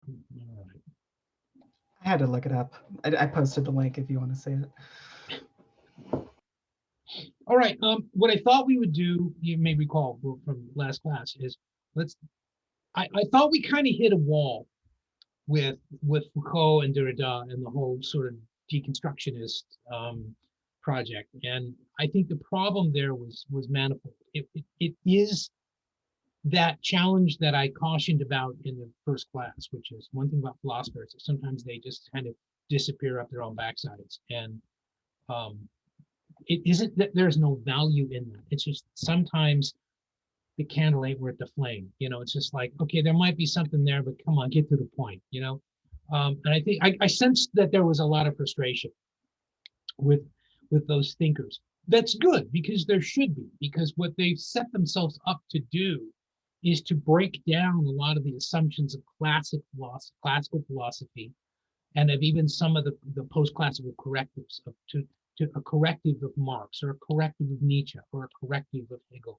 All right. I had to look it up. I posted the link if you want to see it. All right. What I thought we would do, you may recall from last class, is let's. I thought we kind of hit a wall with Foucault and Derrida and the whole sort of deconstructionist project, and I think the problem there was manifold. It is that challenge that I cautioned about in the first class, which is one thing about philosophers, that sometimes they just kind of disappear up their own backsides. And um, it isn't that there's no value in that. It's just sometimes the candle ain't worth the flame. It's just like, okay, there might be something there, but come on, get to the point. And I think I sensed that there was a lot of frustration with with those thinkers. That's good because there should be, because what they've set themselves up to do is to break down a lot of the assumptions of classical philosophy, and of even some of the post-classical correctives to a corrective of Marx, or a corrective of Nietzsche, or a corrective of Hegel,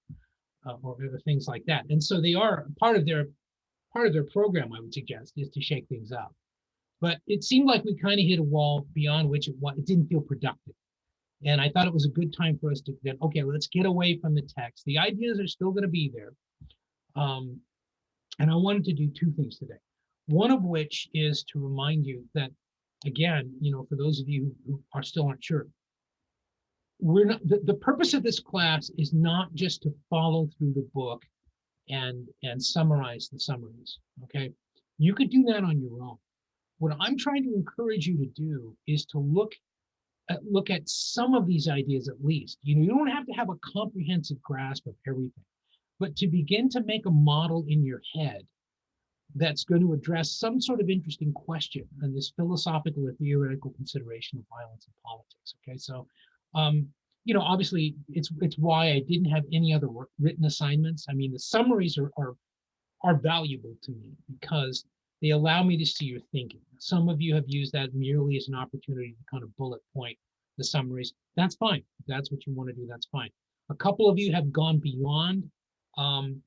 or things like that. And so they are part of their program, I would suggest, is to shake things up. But it seemed like we kind of hit a wall beyond which it didn't feel productive. And I thought it was a good time for us to then, okay, let's get away from the text. The ideas are still going to be there. Um, and I wanted to do two things today. One of which is to remind you that, again, for those of you who are still aren't sure, we're not the purpose of this class is not just to follow through the book and summarize the summaries. Okay. You could do that on your own. What I'm trying to encourage you to do is to look at some of these ideas at least. You don't have to have a comprehensive grasp of everything, but to begin to make a model in your head that's going to address some sort of interesting question on this philosophical or theoretical consideration of violence in politics. Okay, so obviously it's why I didn't have any other written assignments. I mean, the summaries are valuable to me because they allow me to see your thinking. Some of you have used that merely as an opportunity to kind of bullet point the summaries. That's fine. If that's what you want to do, that's fine. A couple of you have gone beyond um,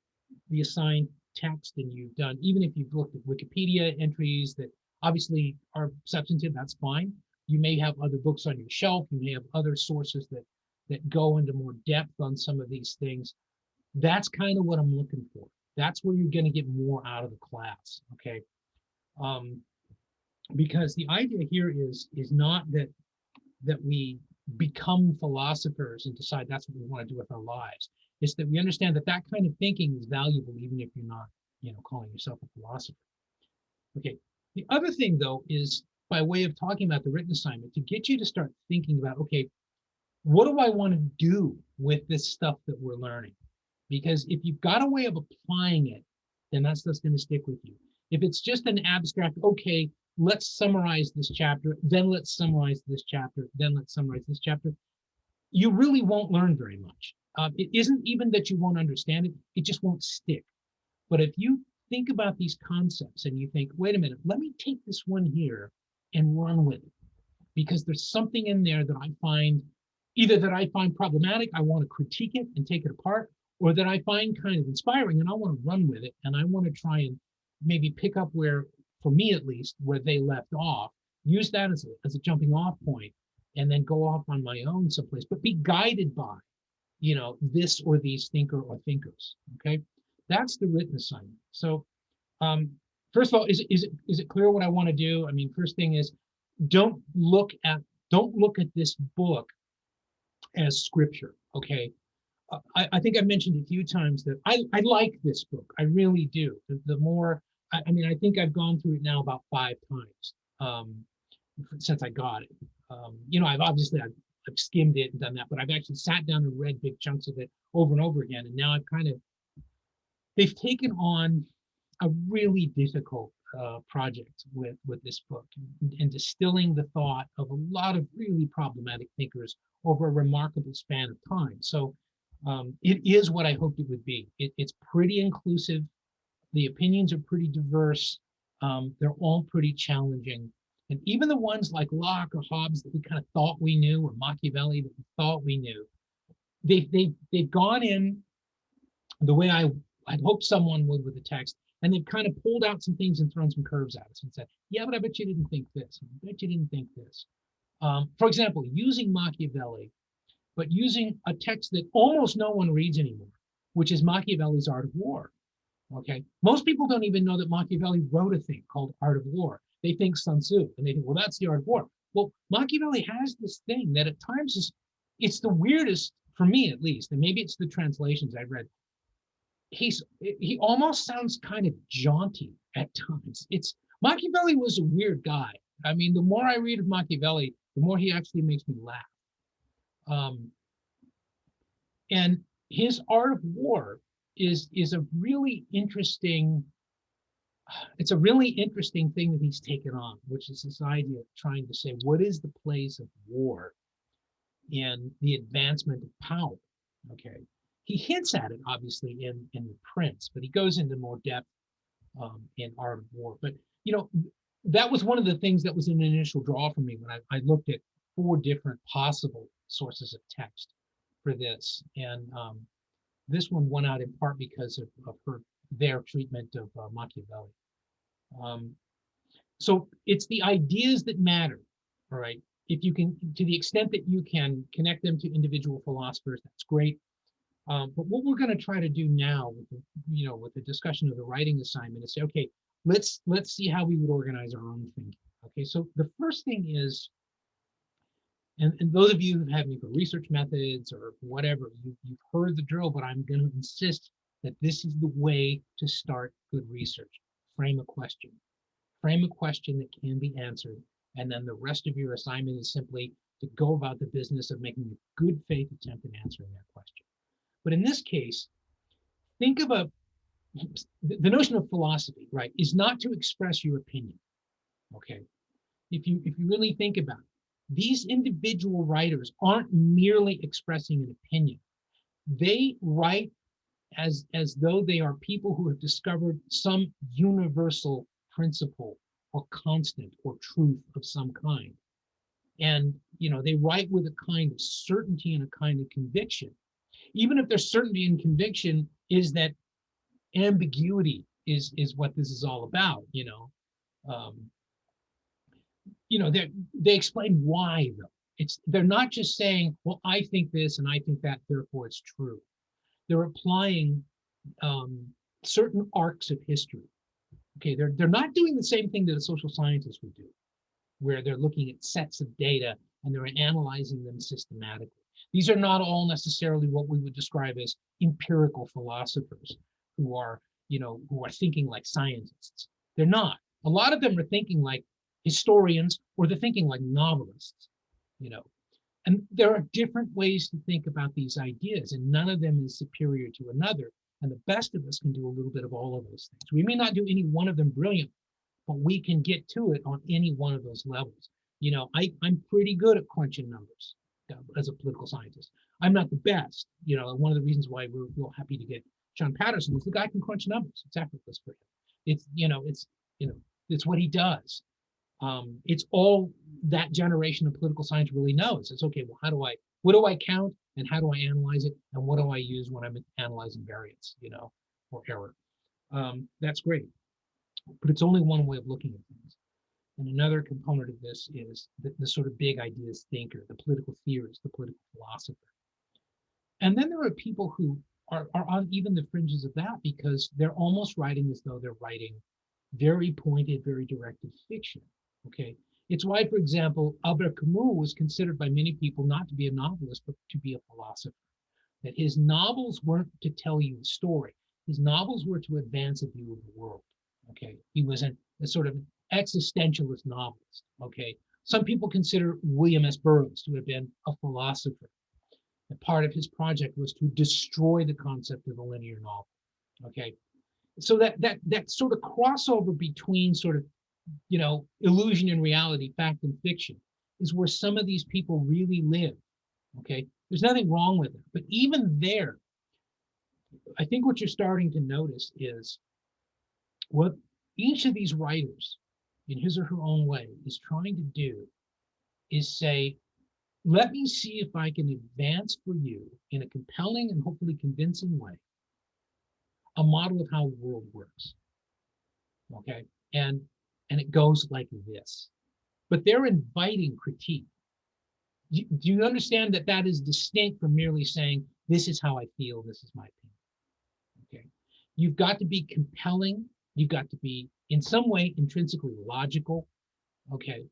the assigned text, and you've done, even if you've looked at Wikipedia entries that obviously are substantive, that's fine. You may have other books on your shelf. You may have other sources that go into more depth on some of these things. That's kind of what I'm looking for. That's where you're going to get more out of the class. Okay. Um, because the idea here is not that we become philosophers and decide that's what we want to do with our lives. It's that we understand that kind of thinking is valuable, even if you're not, calling yourself a philosopher. Okay. The other thing, though, is by way of talking about the written assignment, to get you to start thinking about, okay, what do I want to do with this stuff that we're learning? Because if you've got a way of applying it, then that's going to stick with you. If it's just an abstract, okay, let's summarize this chapter, then let's summarize this chapter, then let's summarize this chapter, you really won't learn very much. It isn't even that you won't understand it, it just won't stick. But if you think about these concepts and you think, wait a minute, let me take this one here and run with it, because there's something in there that I find either that I find problematic, I want to critique it and take it apart, or that I find kind of inspiring and I want to run with it and I want to try and maybe pick up where, for me at least, where they left off, use that as a jumping off point, and then go off on my own someplace, but be guided by, this or these thinker or thinkers. Okay. That's the written assignment. So um, first of all, is it clear what I want to do? I mean, first thing is, don't look at don't look at this book as scripture. Okay. I think I mentioned a few times that I like this book. I really do. The more, I mean, I think I've gone through it now about 5 times since I got it. I've skimmed it and done that, but I've actually sat down and read big chunks of it over and over again. And now they've taken on a really difficult project with this book, and distilling the thought of a lot of really problematic thinkers over a remarkable span of time. So it is what I hoped it would be. It's pretty inclusive. The opinions are pretty diverse. They're all pretty challenging. And even the ones like Locke or Hobbes that we kind of thought we knew, or Machiavelli that we thought we knew, they've gone in the way I hope someone would with the text, And they've kind of pulled out some things and thrown some curves at us and said, yeah, but I bet you didn't think this. I bet you didn't think this. For example, using Machiavelli, but using a text that almost no one reads anymore, which is Machiavelli's Art of War. Okay, most people don't even know that Machiavelli wrote a thing called Art of War. They think Sun Tzu, and they think, well, that's the Art of War. Well, Machiavelli has this thing that at times it's the weirdest for me, at least, and maybe it's the translations I read. He almost sounds kind of jaunty at times. It's Machiavelli was a weird guy. I mean, the more I read of Machiavelli, the more he actually makes me laugh. And his Art of War is a really interesting. It's a really interesting thing that he's taken on, which is this idea of trying to say, what is the place of war in the advancement of power? Okay, he hints at it obviously in the Prince, but he goes into more depth in Art of War. But you know, that was one of the things that was an initial draw for me when I looked at 4 different possible sources of text for this, and this one won out in part because of their treatment of Machiavelli. So it's the ideas that matter, all right? If you can, to the extent that you can connect them to individual philosophers, that's great. But what we're going to try to do now, with the discussion of the writing assignment, is say, okay, let's see how we would organize our own thinking. Okay, so the first thing is, and those of you who've had me for research methods or whatever, you've heard the drill, but I'm going to insist that this is the way to start good research. Frame a question. Frame a question that can be answered, and then the rest of your assignment is simply to go about the business of making a good faith attempt in answering that question. But in this case, think of the notion of philosophy, right, is not to express your opinion. Okay, if you really think about it, these individual writers aren't merely expressing an opinion. They write as though they are people who have discovered some universal principle or constant or truth of some kind. And they write with a kind of certainty and a kind of conviction, even if their certainty and conviction is that ambiguity is what this is all about. They explain why, though. They're not just saying, well, I think this and I think that, therefore it's true. They're applying certain arcs of history. Okay, they're not doing the same thing that a social scientist would do, where they're looking at sets of data and they're analyzing them systematically. These are not all necessarily what we would describe as empirical philosophers who are thinking like scientists. They're not. A lot of them are thinking like historians, or they're thinking like novelists, And there are different ways to think about these ideas, and none of them is superior to another. And the best of us can do a little bit of all of those things. We may not do any one of them brilliant, but we can get to it on any one of those levels. I'm pretty good at crunching numbers as a political scientist. I'm not the best. One of the reasons why we're real happy to get John Patterson is the guy can crunch numbers. It's effortless for him. It's what he does. It's all that generation of political science really knows. It's okay, well, what do I count, and how do I analyze it, and what do I use when I'm analyzing variance, or error? That's great, but it's only one way of looking at things. And another component of this is the sort of big ideas thinker, the political theorist, the political philosopher. And then there are people who are on even the fringes of that, because they're almost writing as though they're writing very pointed, very directed fiction. Okay, it's why, for example, Albert Camus was considered by many people not to be a novelist, but to be a philosopher. That his novels weren't to tell you a story. His novels were to advance a view of the world. Okay, he was a sort of existentialist novelist. Okay, some people consider William S. Burroughs to have been a philosopher. And part of his project was to destroy the concept of the linear novel. Okay, so that sort of crossover between sort of illusion and reality, fact and fiction, is where some of these people really live. Okay, there's nothing wrong with it, but even there, I think what you're starting to notice is what each of these writers, in his or her own way, is trying to do is say, let me see if I can advance for you in a compelling and hopefully convincing way a model of how the world works. okay? And it goes like this. But they're inviting critique. Do you understand that that is distinct from merely saying, this is how I feel, this is my opinion, okay? You've got to be compelling. You've got to be, in some way, intrinsically logical, okay?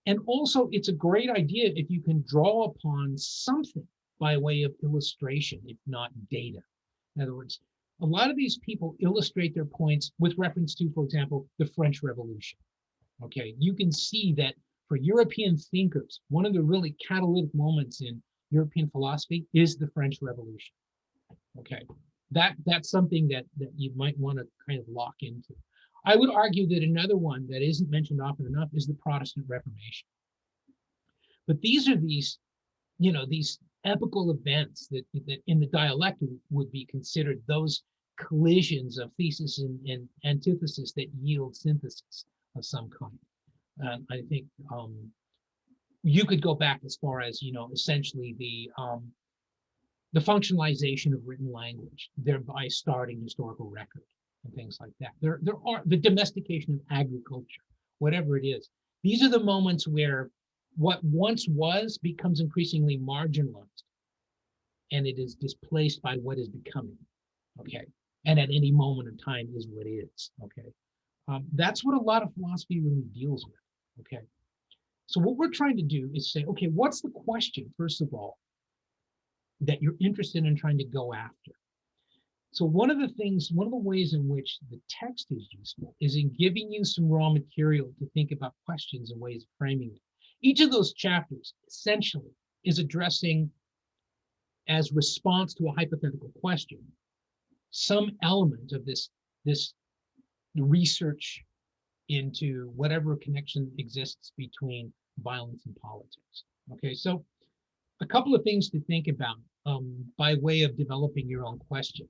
And also, it's a great idea if you can draw upon something by way of illustration, if not data. In other words, a lot of these people illustrate their points with reference to, for example, the French Revolution. Okay, you can see that for European thinkers, one of the really catalytic moments in European philosophy is the French Revolution. Okay, that's something that you might want to kind of lock into. I would argue that another one that isn't mentioned often enough is the Protestant Reformation. But these are these epical events that in the dialect would be considered those collisions of thesis and antithesis that yield synthesis of some kind. I think you could go back as far as, essentially the functionalization of written language, thereby starting historical record and things like that. There are the domestication of agriculture, whatever it is. These are the moments where what once was becomes increasingly marginalized, and it is displaced by what is becoming. Okay, and at any moment in time is what is. Okay, that's what a lot of philosophy really deals with. Okay, so what we're trying to do is say, okay, what's the question, first of all, that you're interested in trying to go after? So one of the ways in which the text is useful is in giving you some raw material to think about questions and ways of framing it. Each of those chapters essentially is addressing, as response to a hypothetical question, some element of this research into whatever connection exists between violence and politics. Okay, so a couple of things to think about by way of developing your own question.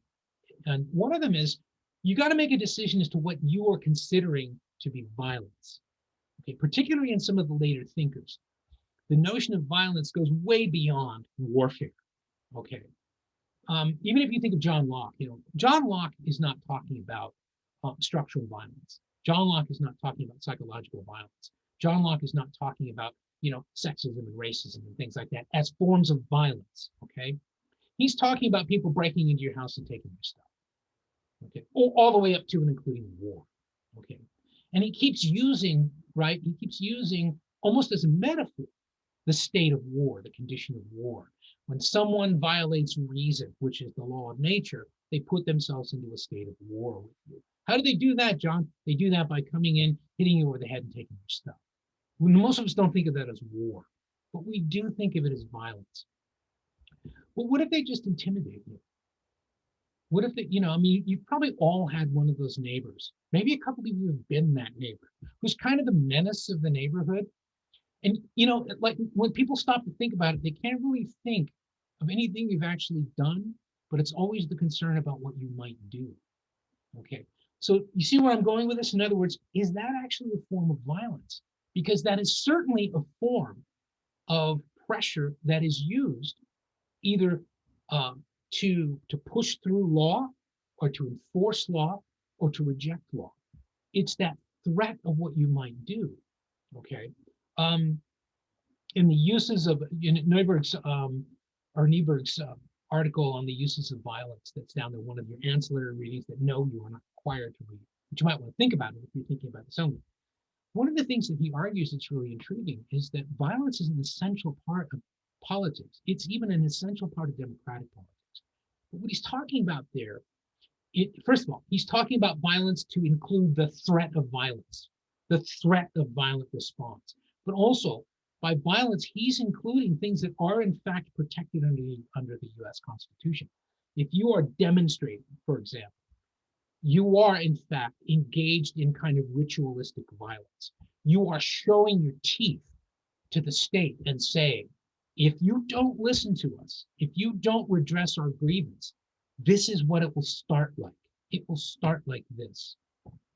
And one of them is, you got to make a decision as to what you are considering to be violence. Okay, particularly in some of the later thinkers. The notion of violence goes way beyond warfare. Okay, even if you think of John Locke, John Locke is not talking about structural violence. John Locke is not talking about psychological violence. John Locke is not talking about, sexism and racism and things like that as forms of violence. Okay, he's talking about people breaking into your house and taking your stuff. Okay, all the way up to and including war. Okay, and he keeps using, right? He keeps using almost as a metaphor the state of war, the condition of war. When someone violates reason, which is the law of nature, they put themselves into a state of war with you. How do they do that, John? They do that by coming in, hitting you over the head, and taking your stuff. Most of us don't think of that as war, but we do think of it as violence. But what if they just intimidate you? What if they, you've probably all had one of those neighbors. Maybe a couple of you have been that neighbor who's kind of the menace of the neighborhood. And, like when people stop to think about it, they can't really think of anything you've actually done, but it's always the concern about what you might do. Okay, so you see where I'm going with this? In other words, is that actually a form of violence? Because that is certainly a form of pressure that is used either to push through law, or to enforce law, or to reject law. It's that threat of what you might do. Okay. In the uses of Neuberg's article on the uses of violence, that's down there, one of your ancillary readings that no, you are not required to read, but you might want to think about it if you're thinking about this only. One of the things that he argues that's really intriguing is that violence is an essential part of politics. It's even an essential part of democratic politics. But what he's talking about there, first of all, he's talking about violence to include the threat of violence, the threat of violent response. But also, by violence, he's including things that are in fact protected under the US Constitution. If you are demonstrating, for example, you are in fact engaged in kind of ritualistic violence. You are showing your teeth to the state and saying, if you don't listen to us, if you don't redress our grievance, this is what it will start like. It will start like this,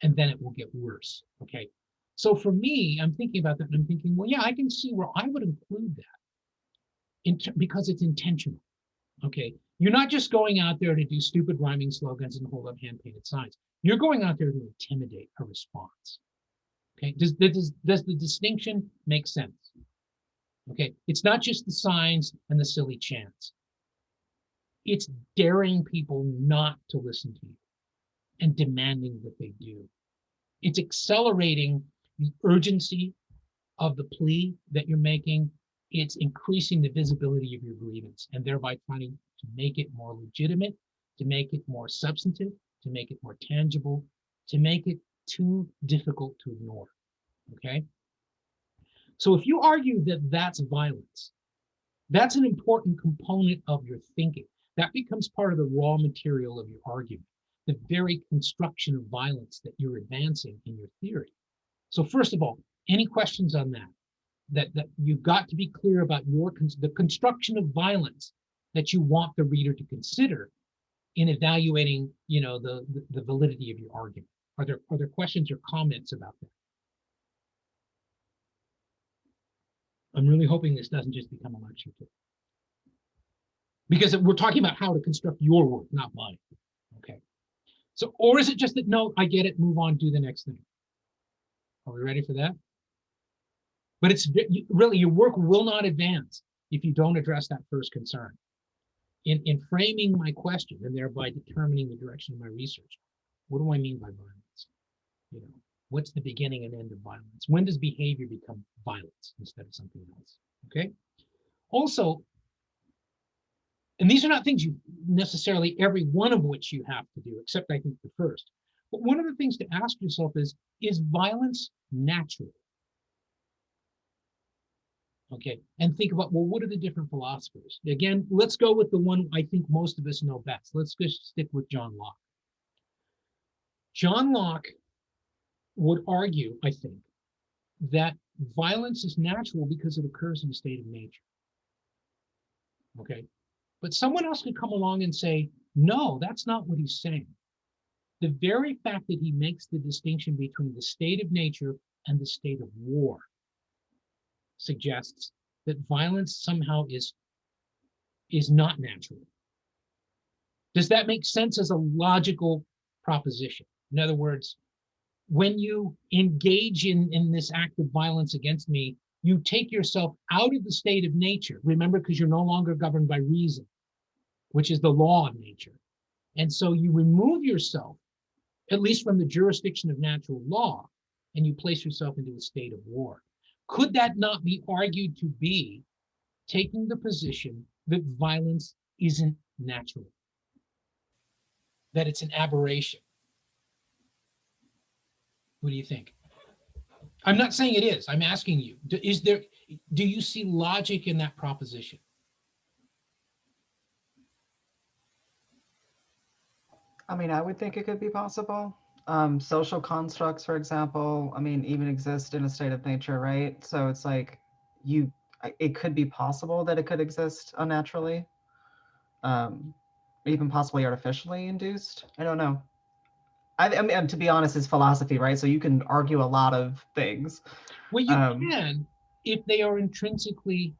and then it will get worse. Okay. So for me, I'm thinking about that and I'm thinking, well, yeah, I can see where I would include that because it's intentional. Okay. You're not just going out there to do stupid rhyming slogans and hold up hand-painted signs. You're going out there to intimidate a response. Okay, does the distinction make sense? Okay, it's not just the signs and the silly chants. It's daring people not to listen to you and demanding that they do. It's accelerating the urgency of the plea that you're making. It's increasing the visibility of your grievance and thereby trying to make it more legitimate, to make it more substantive, to make it more tangible, to make it too difficult to ignore. Okay? So if you argue that that's violence, that's an important component of your thinking. That becomes part of the raw material of your argument, the very construction of violence that you're advancing in your theory. So first of all, any questions on that? That you've got to be clear about the construction of violence that you want the reader to consider in evaluating, the validity of your argument. Are there questions or comments about that? I'm really hoping this doesn't just become a lecture too. Because we're talking about how to construct your work, not mine. Okay. So, or is it just that, no, I get it, move on, do the next thing? Are we ready for that? But it's really, your work will not advance if you don't address that first concern. In framing my question and thereby determining the direction of my research, what do I mean by violence? What's the beginning and end of violence? When does behavior become violence instead of something else? Okay. Also, and these are not things you necessarily, every one of which you have to do, except I think the first. But one of the things to ask yourself is violence natural? Okay, and think about, well, what are the different philosophers? Again, let's go with the one I think most of us know best. Let's just stick with John Locke. John Locke would argue, I think, that violence is natural because it occurs in a state of nature. Okay, but someone else could come along and say, no, that's not what he's saying. The very fact that he makes the distinction between the state of nature and the state of war suggests that violence somehow is not natural. Does that make sense as a logical proposition? In other words, when you engage in this act of violence against me, you take yourself out of the state of nature. Remember, because you're no longer governed by reason, which is the law of nature. And so you remove yourself, at least from the jurisdiction of natural law, and you place yourself into a state of war. Could that not be argued to be taking the position that violence isn't natural, that it's an aberration? What do you think? I'm not saying it is. I'm asking you, do you see logic in that proposition? I mean, I would think it could be possible. Social constructs, for example, I mean, even exist in a state of nature, right? So it's like it could be possible that it could exist unnaturally, even possibly artificially induced. I don't know. I mean, to be honest, it's philosophy, right? So you can argue a lot of things. Well, you can if they are intrinsically,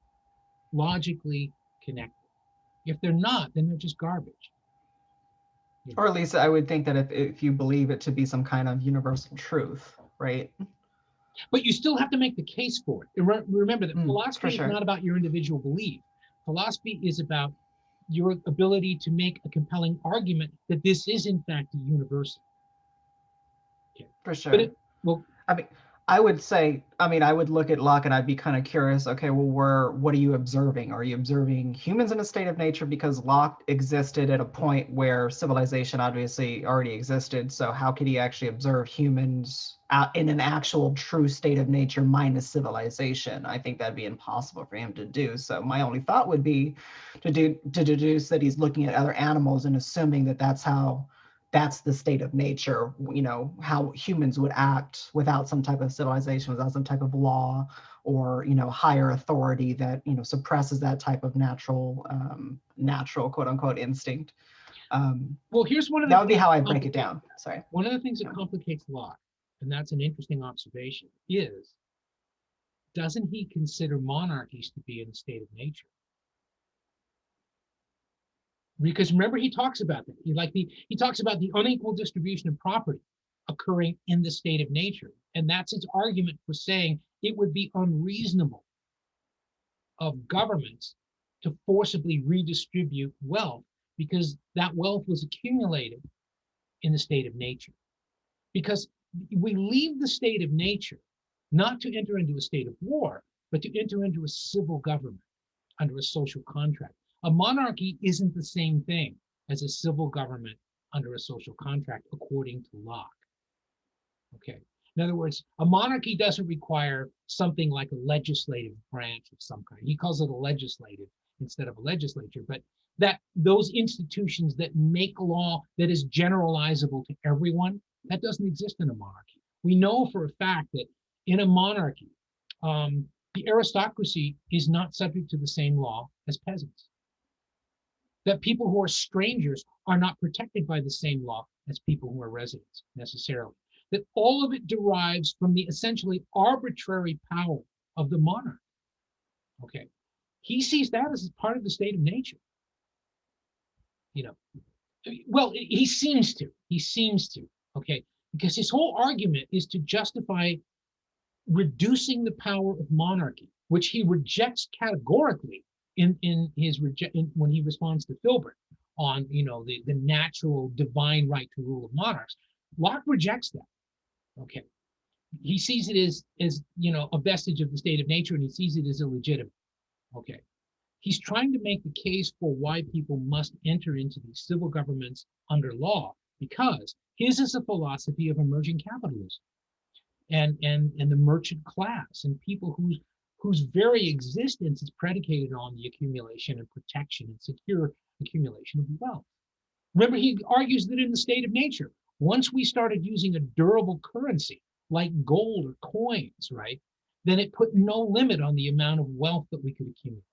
logically connected. If they're not, then they're just garbage. Or at least I would think that if you believe it to be some kind of universal truth, right? But you still have to make the case for it. Remember that philosophy is sure. not about your individual belief. Philosophy is about your ability to make a compelling argument that this is in fact a universal. Okay. For sure. But I mean, I would look at Locke and I'd be kind of curious, okay, well, what are you observing? Are you observing humans in a state of nature? Because Locke existed at a point where civilization obviously already existed. So how could he actually observe humans in an actual true state of nature minus civilization? I think that'd be impossible for him to do. So my only thought would be to deduce that he's looking at other animals and assuming that that's the state of nature, how humans would act without some type of civilization, without some type of law or, higher authority that, suppresses that type of natural quote unquote instinct. Well, here's one of that would be how I break it down. Sorry. One of the things that complicates Locke, and that's an interesting observation, is doesn't he consider monarchies to be in a state of nature? Because remember, he talks about that. He talks about the unequal distribution of property occurring in the state of nature. And that's his argument for saying it would be unreasonable of governments to forcibly redistribute wealth because that wealth was accumulated in the state of nature. Because we leave the state of nature not to enter into a state of war, but to enter into a civil government under a social contract. A monarchy isn't the same thing as a civil government under a social contract, according to Locke. Okay. In other words, a monarchy doesn't require something like a legislative branch of some kind. He calls it a legislative instead of a legislature, but that those institutions that make law that is generalizable to everyone, that doesn't exist in a monarchy. We know for a fact that in a monarchy, the aristocracy is not subject to the same law as peasants. That people who are strangers are not protected by the same law as people who are residents necessarily. That all of it derives from the essentially arbitrary power of the monarch. Okay. He sees that as part of the state of nature. You know, well, he seems to, okay, because his whole argument is to justify reducing the power of monarchy, which he rejects categorically when he responds to Filbert on, the natural divine right to rule of monarchs. Locke rejects that. Okay. He sees it as a vestige of the state of nature, and he sees it as illegitimate. Okay. He's trying to make the case for why people must enter into these civil governments under law, because his is a philosophy of emerging capitalism and the merchant class and people whose very existence is predicated on the accumulation and protection and secure accumulation of wealth. Remember, he argues that in the state of nature, once we started using a durable currency like gold or coins, right, then it put no limit on the amount of wealth that we could accumulate.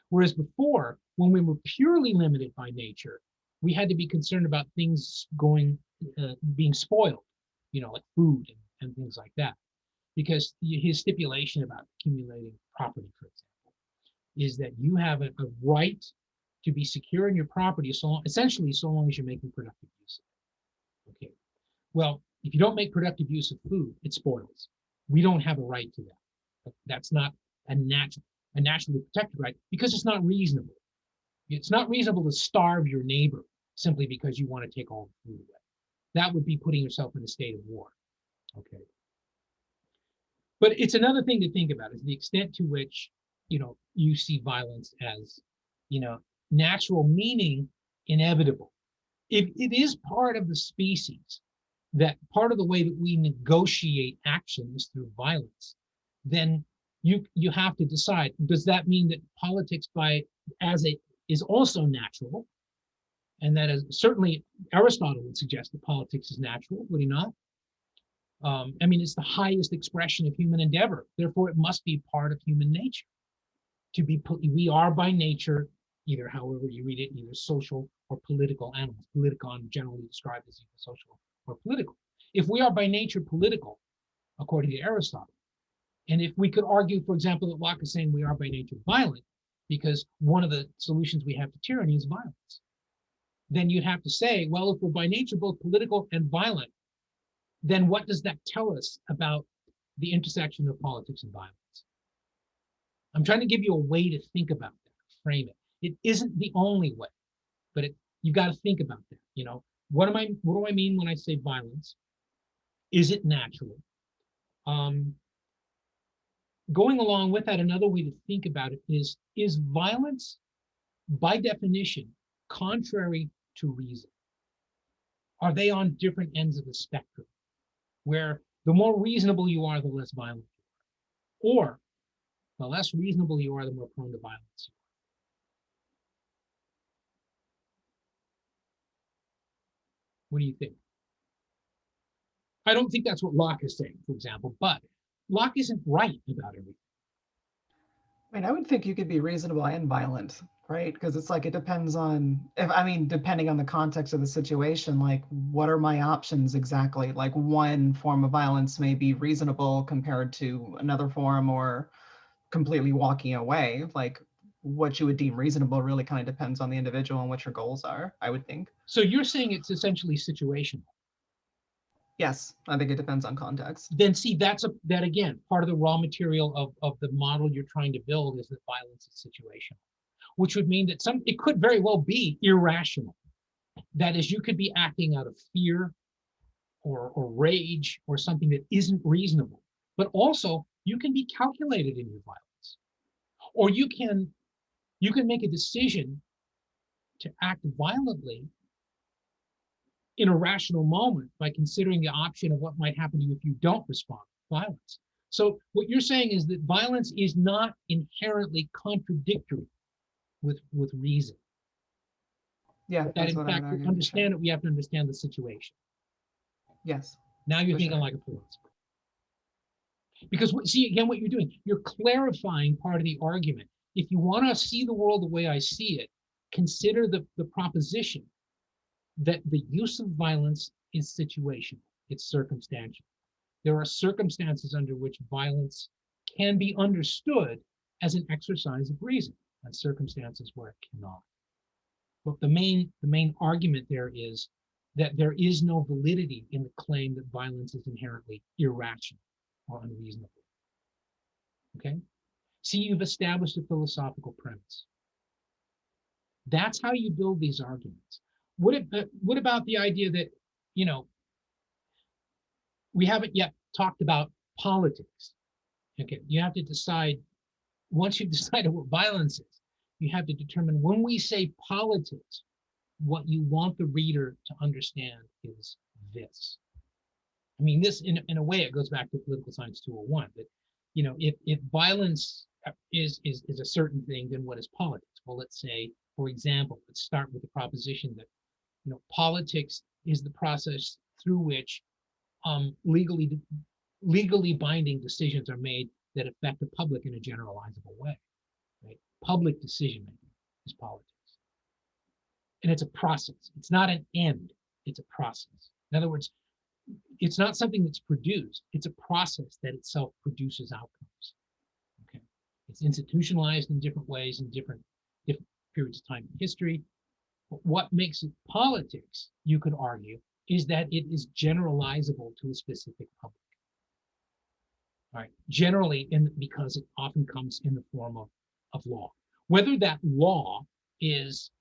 Whereas before, when we were purely limited by nature, we had to be concerned about things being spoiled, like food and things like that. Because his stipulation about accumulating property, for example, is that you have a right to be secure in your property essentially so long as you're making productive use of it. Okay. Well, if you don't make productive use of food, it spoils. We don't have a right to that. That's not a naturally protected right because it's not reasonable. It's not reasonable to starve your neighbor simply because you want to take all the food away. That would be putting yourself in a state of war. Okay. But it's another thing to think about is the extent to which, you see violence as, natural, meaning inevitable. If it is part of the species, that part of the way that we negotiate actions through violence, then you have to decide, does that mean that politics is also natural? And that is certainly Aristotle would suggest that politics is natural, would he not? It's the highest expression of human endeavor. Therefore, it must be part of human nature. We are by nature, either however you read it, either social or political animals. Politikon generally described as either social or political. If we are by nature political, according to Aristotle, and if we could argue, for example, that Locke is saying we are by nature violent, because one of the solutions we have to tyranny is violence, then you'd have to say, well, if we're by nature both political and violent, then what does that tell us about the intersection of politics and violence? I'm trying to give you a way to think about that, frame it. It isn't the only way, but you've got to think about that. What do I mean when I say violence? Is it natural? Going along with that, another way to think about it is violence, by definition, contrary to reason? Are they on different ends of the spectrum, where the more reasonable you are, the less violent you are, or the less reasonable you are, the more prone to violence you are? What do you think? I don't think that's what Locke is saying, for example, but Locke isn't right about everything. I would think you could be reasonable and violent, right? Because it's like it depends on depending on the context of the situation, like what are my options exactly? Like one form of violence may be reasonable compared to another form, or completely walking away. Like what you would deem reasonable really kind of depends on the individual and what your goals are, I would think. So you're saying it's essentially situational. Yes, I think it depends on context. Then see, that again, part of the raw material of the model you're trying to build is that violence is situational, which would mean that it could very well be irrational. That is, you could be acting out of fear or rage or something that isn't reasonable, but also you can be calculated in your violence, or you can make a decision to act violently in a rational moment by considering the option of what might happen to you if you don't respond to violence. So what you're saying is that violence is not inherently contradictory with reason. Yeah, That that's in what I would fact, to argue. understand it, we have to understand the situation. Yes. Now you're For thinking sure. like a philosopher. Because see, again, what you're doing, you're clarifying part of the argument. If you want to see the world the way I see it, consider the proposition that the use of violence is situational, it's circumstantial. There are circumstances under which violence can be understood as an exercise of reason, and circumstances where it cannot. But the main argument there is that there is no validity in the claim that violence is inherently irrational or unreasonable. Okay? See, you've established a philosophical premise. That's how you build these arguments. What about the idea that, you know, we haven't yet talked about politics? Okay, you have to decide, once you've decided what violence is, you have to determine when we say politics, what you want the reader to understand is this. I mean, this in a way, it goes back to political science 201, that, you know, if violence is a certain thing, then what is politics? Well, let's say, for example, let's start with the proposition that, you know, politics is the process through which legally binding decisions are made that affect the public in a generalizable way. Right? Public decision making is politics, and it's a process. It's not an end. It's a process. In other words, it's not something that's produced. It's a process that itself produces outcomes. Okay, it's institutionalized in different ways in different periods of time in history. But what makes it politics, you could argue, is that it is generalizable to a specific public. All right, generally, because it often comes in the form of law. Whether that law is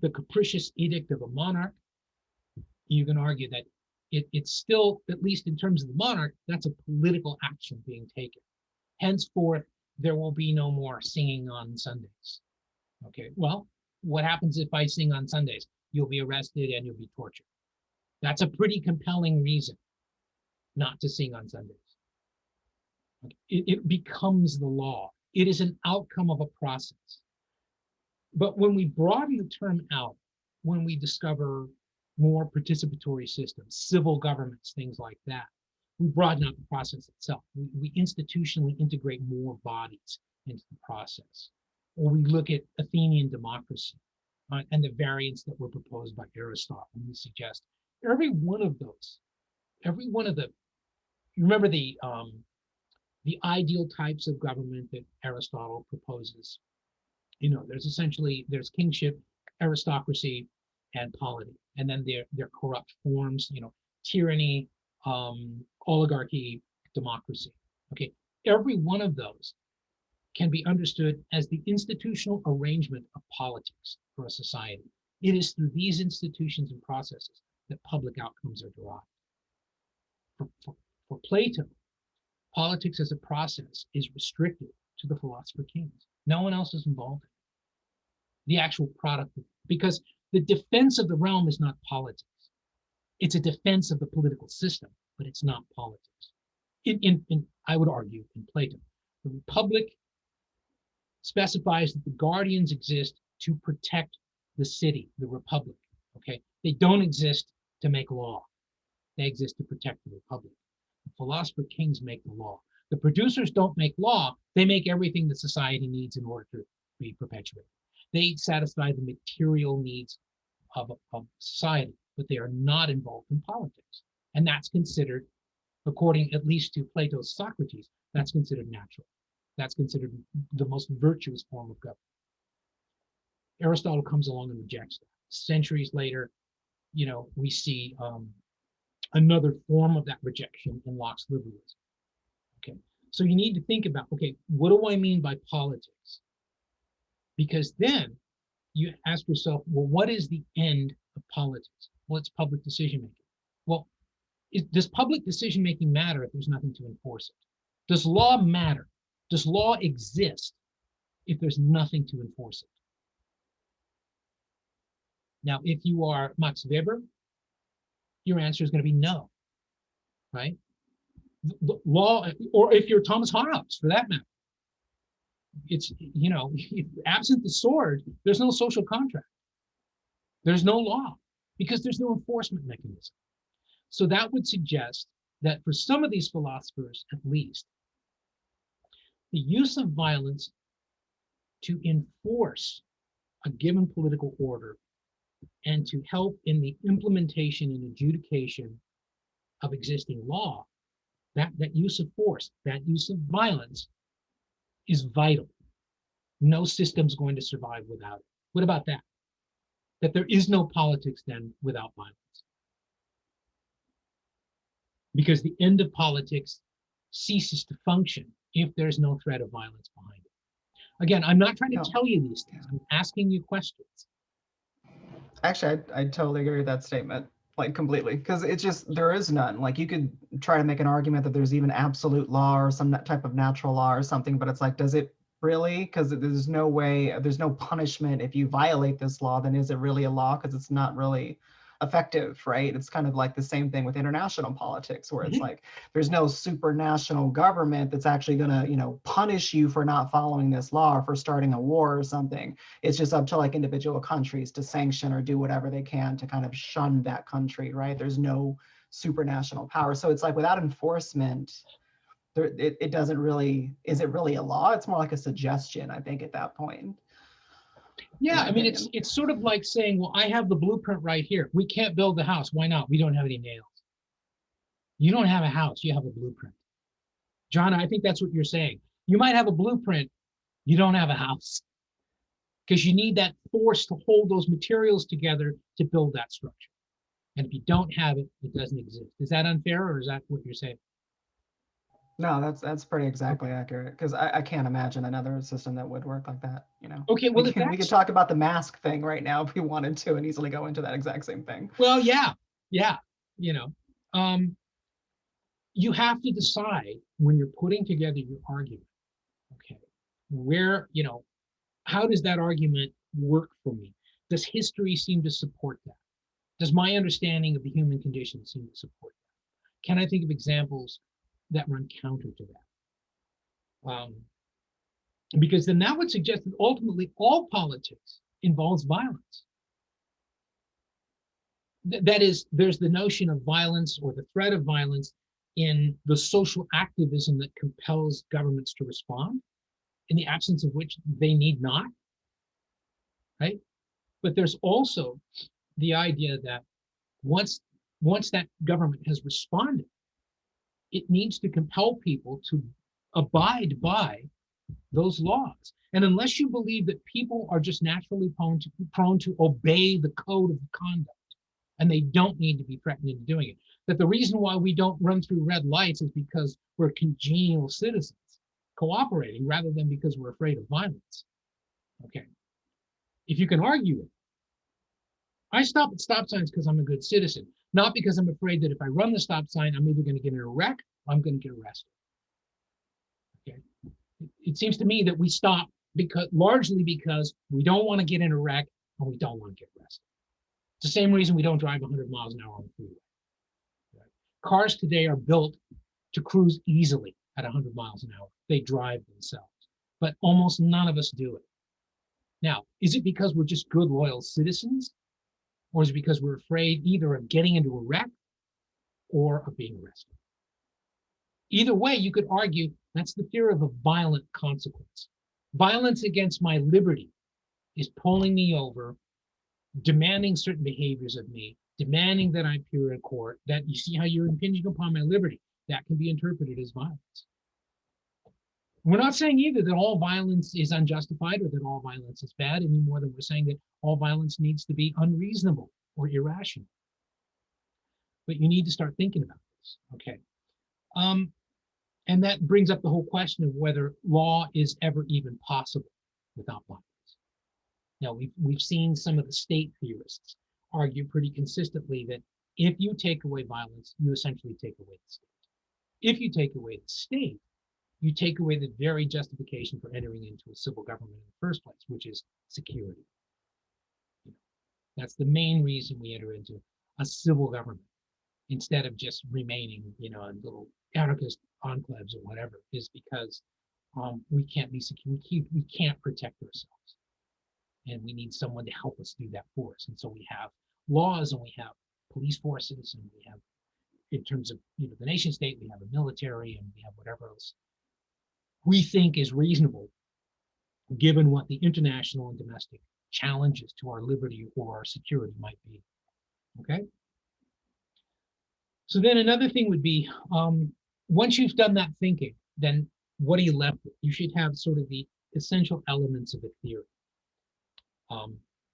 the capricious edict of a monarch, you can argue that it's still, at least in terms of the monarch, that's a political action being taken. Henceforth, there will be no more singing on Sundays. Okay, well, what happens if I sing on Sundays? You'll be arrested and you'll be tortured. That's a pretty compelling reason not to sing on Sundays. Okay. It becomes the law. It is an outcome of a process. But when we broaden the term out, when we discover more participatory systems, civil governments, things like that, we broaden out the process itself. We institutionally integrate more bodies into the process. Or we look at Athenian democracy and the variants that were proposed by Aristotle. And we suggest every one of those, every one of the, you remember the ideal types of government that Aristotle proposes. You know, there's kingship, aristocracy, and polity, and then their corrupt forms. You know, tyranny, oligarchy, democracy. Okay, every one of those can be understood as the institutional arrangement of politics for a society. It is through these institutions and processes that public outcomes are derived. For Plato, politics as a process is restricted to the philosopher kings. No one else is involved in it. The actual product, because the defense of the realm is not politics. It's a defense of the political system, but it's not politics. I would argue, in Plato, the Republic specifies that the guardians exist to protect the city, the Republic. Okay, they don't exist to make law. They exist to protect the Republic. The philosopher kings make the law. The producers don't make law. They make everything that society needs in order to be perpetuated. They satisfy the material needs of society, but they are not involved in politics. And that's considered, according at least to Plato's Socrates, that's considered natural. That's considered the most virtuous form of government. Aristotle comes along and rejects that. Centuries later, we see another form of that rejection in Locke's liberalism. Okay, so you need to think about, okay, what do I mean by politics? Because then you ask yourself, well, what is the end of politics? Well, it's public decision making. Well, does public decision making matter if there's nothing to enforce it? Does law matter? Does law exist if there's nothing to enforce it? Now, if you are Max Weber, your answer is going to be no, right? The law, or if you're Thomas Hobbes, for that matter, it's, absent the sword, there's no social contract. There's no law because there's no enforcement mechanism. So that would suggest that for some of these philosophers, at least, the use of violence to enforce a given political order and to help in the implementation and adjudication of existing law, that use of force, that use of violence is vital. No system's going to survive without it. What about that? That there is no politics then without violence. Because the end of politics ceases to function if there's no threat of violence behind it. Again, I'm not trying to tell you these things. I'm asking you questions. Actually, I totally agree with that statement, like completely, because it's just, there is none. Like you could try to make an argument that there's even absolute law or some type of natural law or something, but it's like, does it really? Because there's no way, there's no punishment if you violate this law, then is it really a law? Because it's not really effective, right? It's kind of like the same thing with international politics, where it's like there's no supranational government that's actually going to, punish you for not following this law or for starting a war or something. It's just up to like individual countries to sanction or do whatever they can to kind of shun that country, right? There's no supranational power. So it's like without enforcement, it doesn't really, is it really a law? It's more like a suggestion, I think, at that point. Yeah, I mean, it's sort of like saying, well, I have the blueprint right here. We can't build the house. Why not? We don't have any nails. You don't have a house, you have a blueprint. John, I think that's what you're saying. You might have a blueprint, you don't have a house. Because you need that force to hold those materials together to build that structure. And if you don't have it, it doesn't exist. Is that unfair, or is that what you're saying? No, that's pretty exactly accurate, because I can't imagine another system that would work like that, Okay, well, we could talk about the mask thing right now if we wanted to and easily go into that exact same thing. Well, yeah, you have to decide when you're putting together your argument, okay, where, how does that argument work for me? Does history seem to support that? Does my understanding of the human condition seem to support that? Can I think of examples that run counter to that? Because then that would suggest that ultimately all politics involves violence. That is, there's the notion of violence or the threat of violence in the social activism that compels governments to respond, in the absence of which they need not, right? But there's also the idea that once that government has responded, it needs to compel people to abide by those laws. And unless you believe that people are just naturally prone to obey the code of conduct, and they don't need to be threatened into doing it, that the reason why we don't run through red lights is because we're congenial citizens cooperating rather than because we're afraid of violence. Okay. If you can argue it, I stop at stop signs because I'm a good citizen, not because I'm afraid that if I run the stop sign, I'm either going to get in a wreck or I'm going to get arrested. Okay. It seems to me that we stop largely because we don't want to get in a wreck and we don't want to get arrested. It's the same reason we don't drive 100 miles an hour on the freeway. Right? Cars today are built to cruise easily at 100 miles an hour. They drive themselves, but almost none of us do it. Now, is it because we're just good, loyal citizens? Or is it because we're afraid either of getting into a wreck or of being arrested? Either way, you could argue that's the fear of a violent consequence. Violence against my liberty is pulling me over, demanding certain behaviors of me, demanding that I appear in court, that you see how you're impinging upon my liberty. That can be interpreted as violence. We're not saying either that all violence is unjustified or that all violence is bad any more than we're saying that all violence needs to be unreasonable or irrational. But you need to start thinking about this, okay? And that brings up the whole question of whether law is ever even possible without violence. Now, we've seen some of the state theorists argue pretty consistently that if you take away violence, you essentially take away the state. If you take away the state, you take away the very justification for entering into a civil government in the first place, which is security. That's the main reason we enter into a civil government instead of just remaining, in little anarchist enclaves or whatever, is because we can't be secure. We can't protect ourselves, and we need someone to help us do that for us. And so we have laws, and we have police forces, and we have, in terms of the nation state, we have a military, and we have whatever else we think is reasonable, given what the international and domestic challenges to our liberty or our security might be. Okay. So then another thing would be, once you've done that thinking, then what are you left with? You should have sort of the essential elements of a theory.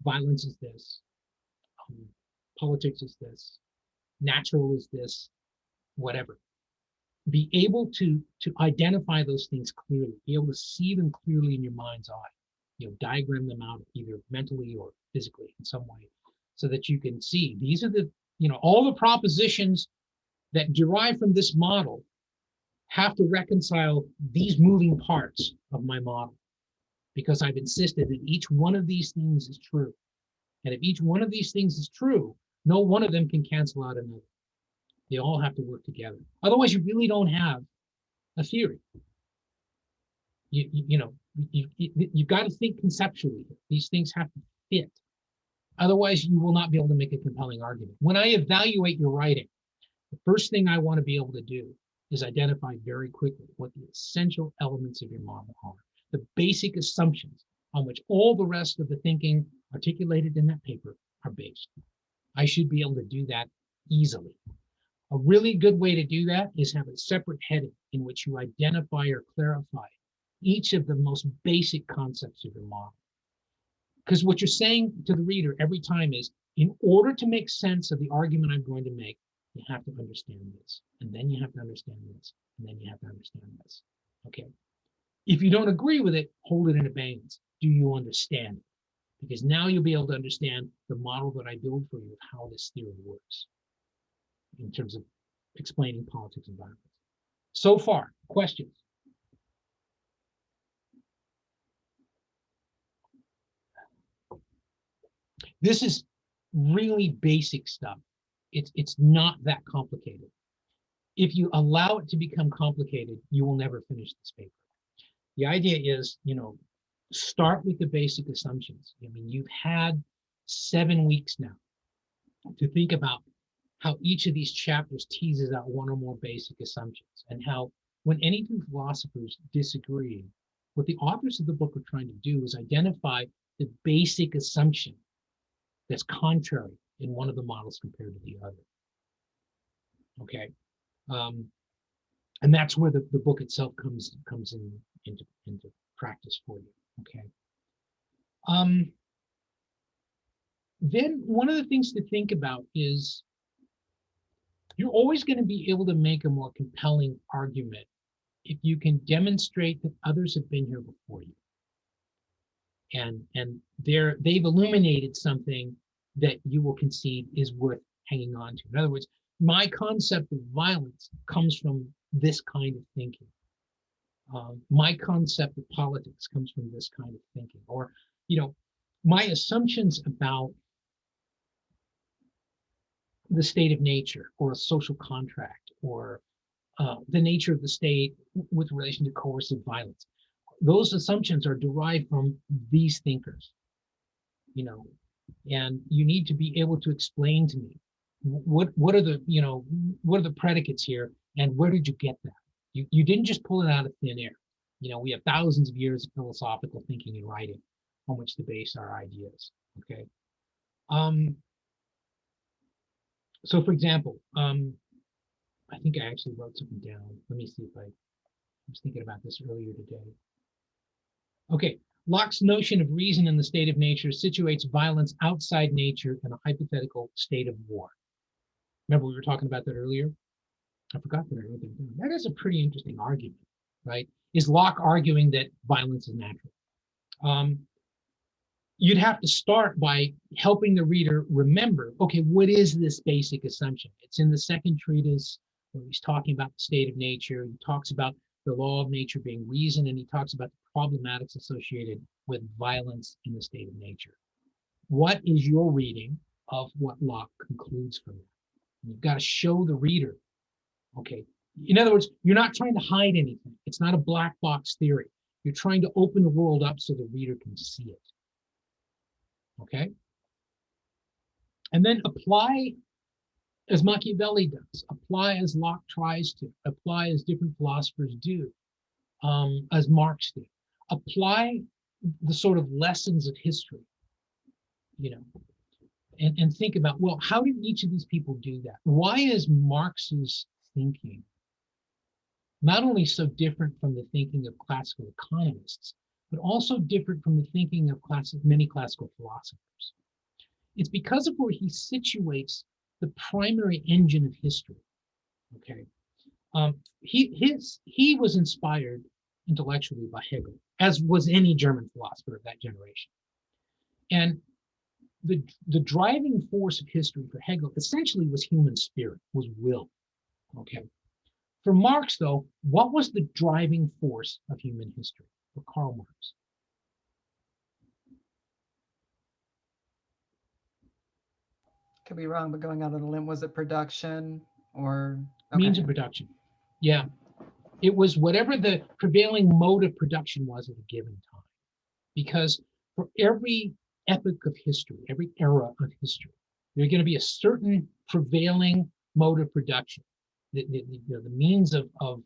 Violence is this, politics is this, natural is this, whatever. Be able to identify those things clearly, be able to see them clearly in your mind's eye, diagram them out either mentally or physically in some way, so that you can see these are the, all the propositions that derive from this model have to reconcile these moving parts of my model, because I've insisted that each one of these things is true. And if each one of these things is true, no one of them can cancel out another. They all have to work together. Otherwise, you really don't have a theory. You've got to think conceptually. These things have to fit. Otherwise, you will not be able to make a compelling argument. When I evaluate your writing, the first thing I want to be able to do is identify very quickly what the essential elements of your model are, the basic assumptions on which all the rest of the thinking articulated in that paper are based. I should be able to do that easily. A really good way to do that is have a separate heading in which you identify or clarify each of the most basic concepts of your model. Because what you're saying to the reader every time is, in order to make sense of the argument I'm going to make, you have to understand this, and then you have to understand this, and then you have to understand this. Okay. If you don't agree with it, hold it in abeyance. Do you understand it? Because now you'll be able to understand the model that I build for you of how this theory works in terms of explaining politics and violence. So far, questions? This is really basic stuff. It's not that complicated. If you allow it to become complicated, you will never finish this paper. The idea is, start with the basic assumptions. I mean, you've had 7 weeks now to think about how each of these chapters teases out one or more basic assumptions, and how when any two philosophers disagree, what the authors of the book are trying to do is identify the basic assumption that's contrary in one of the models compared to the other. Okay. And that's where the book itself comes into practice for you. Okay. Then one of the things to think about is you're always going to be able to make a more compelling argument if you can demonstrate that others have been here before you, and they've illuminated something that you will concede is worth hanging on to. In other words, my concept of violence comes from this kind of thinking. My concept of politics comes from this kind of thinking. Or, my assumptions about the state of nature or a social contract or the nature of the state with relation to coercive violence, those assumptions are derived from these thinkers, and you need to be able to explain to me what are the predicates here, and where did you get that? You didn't just pull it out of thin air. We have thousands of years of philosophical thinking and writing on which to base our ideas. Okay. So for example, I think I actually wrote something down. Let me see if I was thinking about this earlier today. Okay, Locke's notion of reason in the state of nature situates violence outside nature in a hypothetical state of war. Remember we were talking about that earlier? I forgot that I wrote that down. That is a pretty interesting argument, right? Is Locke arguing that violence is natural? You'd have to start by helping the reader remember, okay, what is this basic assumption? It's in the second treatise where he's talking about the state of nature. He talks about the law of nature being reason, and he talks about the problematics associated with violence in the state of nature. What is your reading of what Locke concludes from that? You've got to show the reader, okay, in other words, you're not trying to hide anything. It's not a black box theory. You're trying to open the world up so the reader can see it. Okay? And then apply as Machiavelli does, apply as Locke tries to, apply as different philosophers do, as Marx did. Apply the sort of lessons of history, you know, and think about, well, how did each of these people do that? Why is Marx's thinking not only so different from the thinking of classical economists, but also different from the thinking of many classical philosophers? It's because of where he situates the primary engine of history. Okay, he was inspired intellectually by Hegel, as was any German philosopher of that generation. And the driving force of history for Hegel essentially was human spirit, was will. Okay. For Marx, though, what was the driving force of human history for Karl Marx? Could be wrong, but going out on a limb, was it production or okay. Means of production? Yeah, it was whatever the prevailing mode of production was at a given time. Because for every epoch of history, every era of history, there's going to be a certain prevailing mode of production, the means of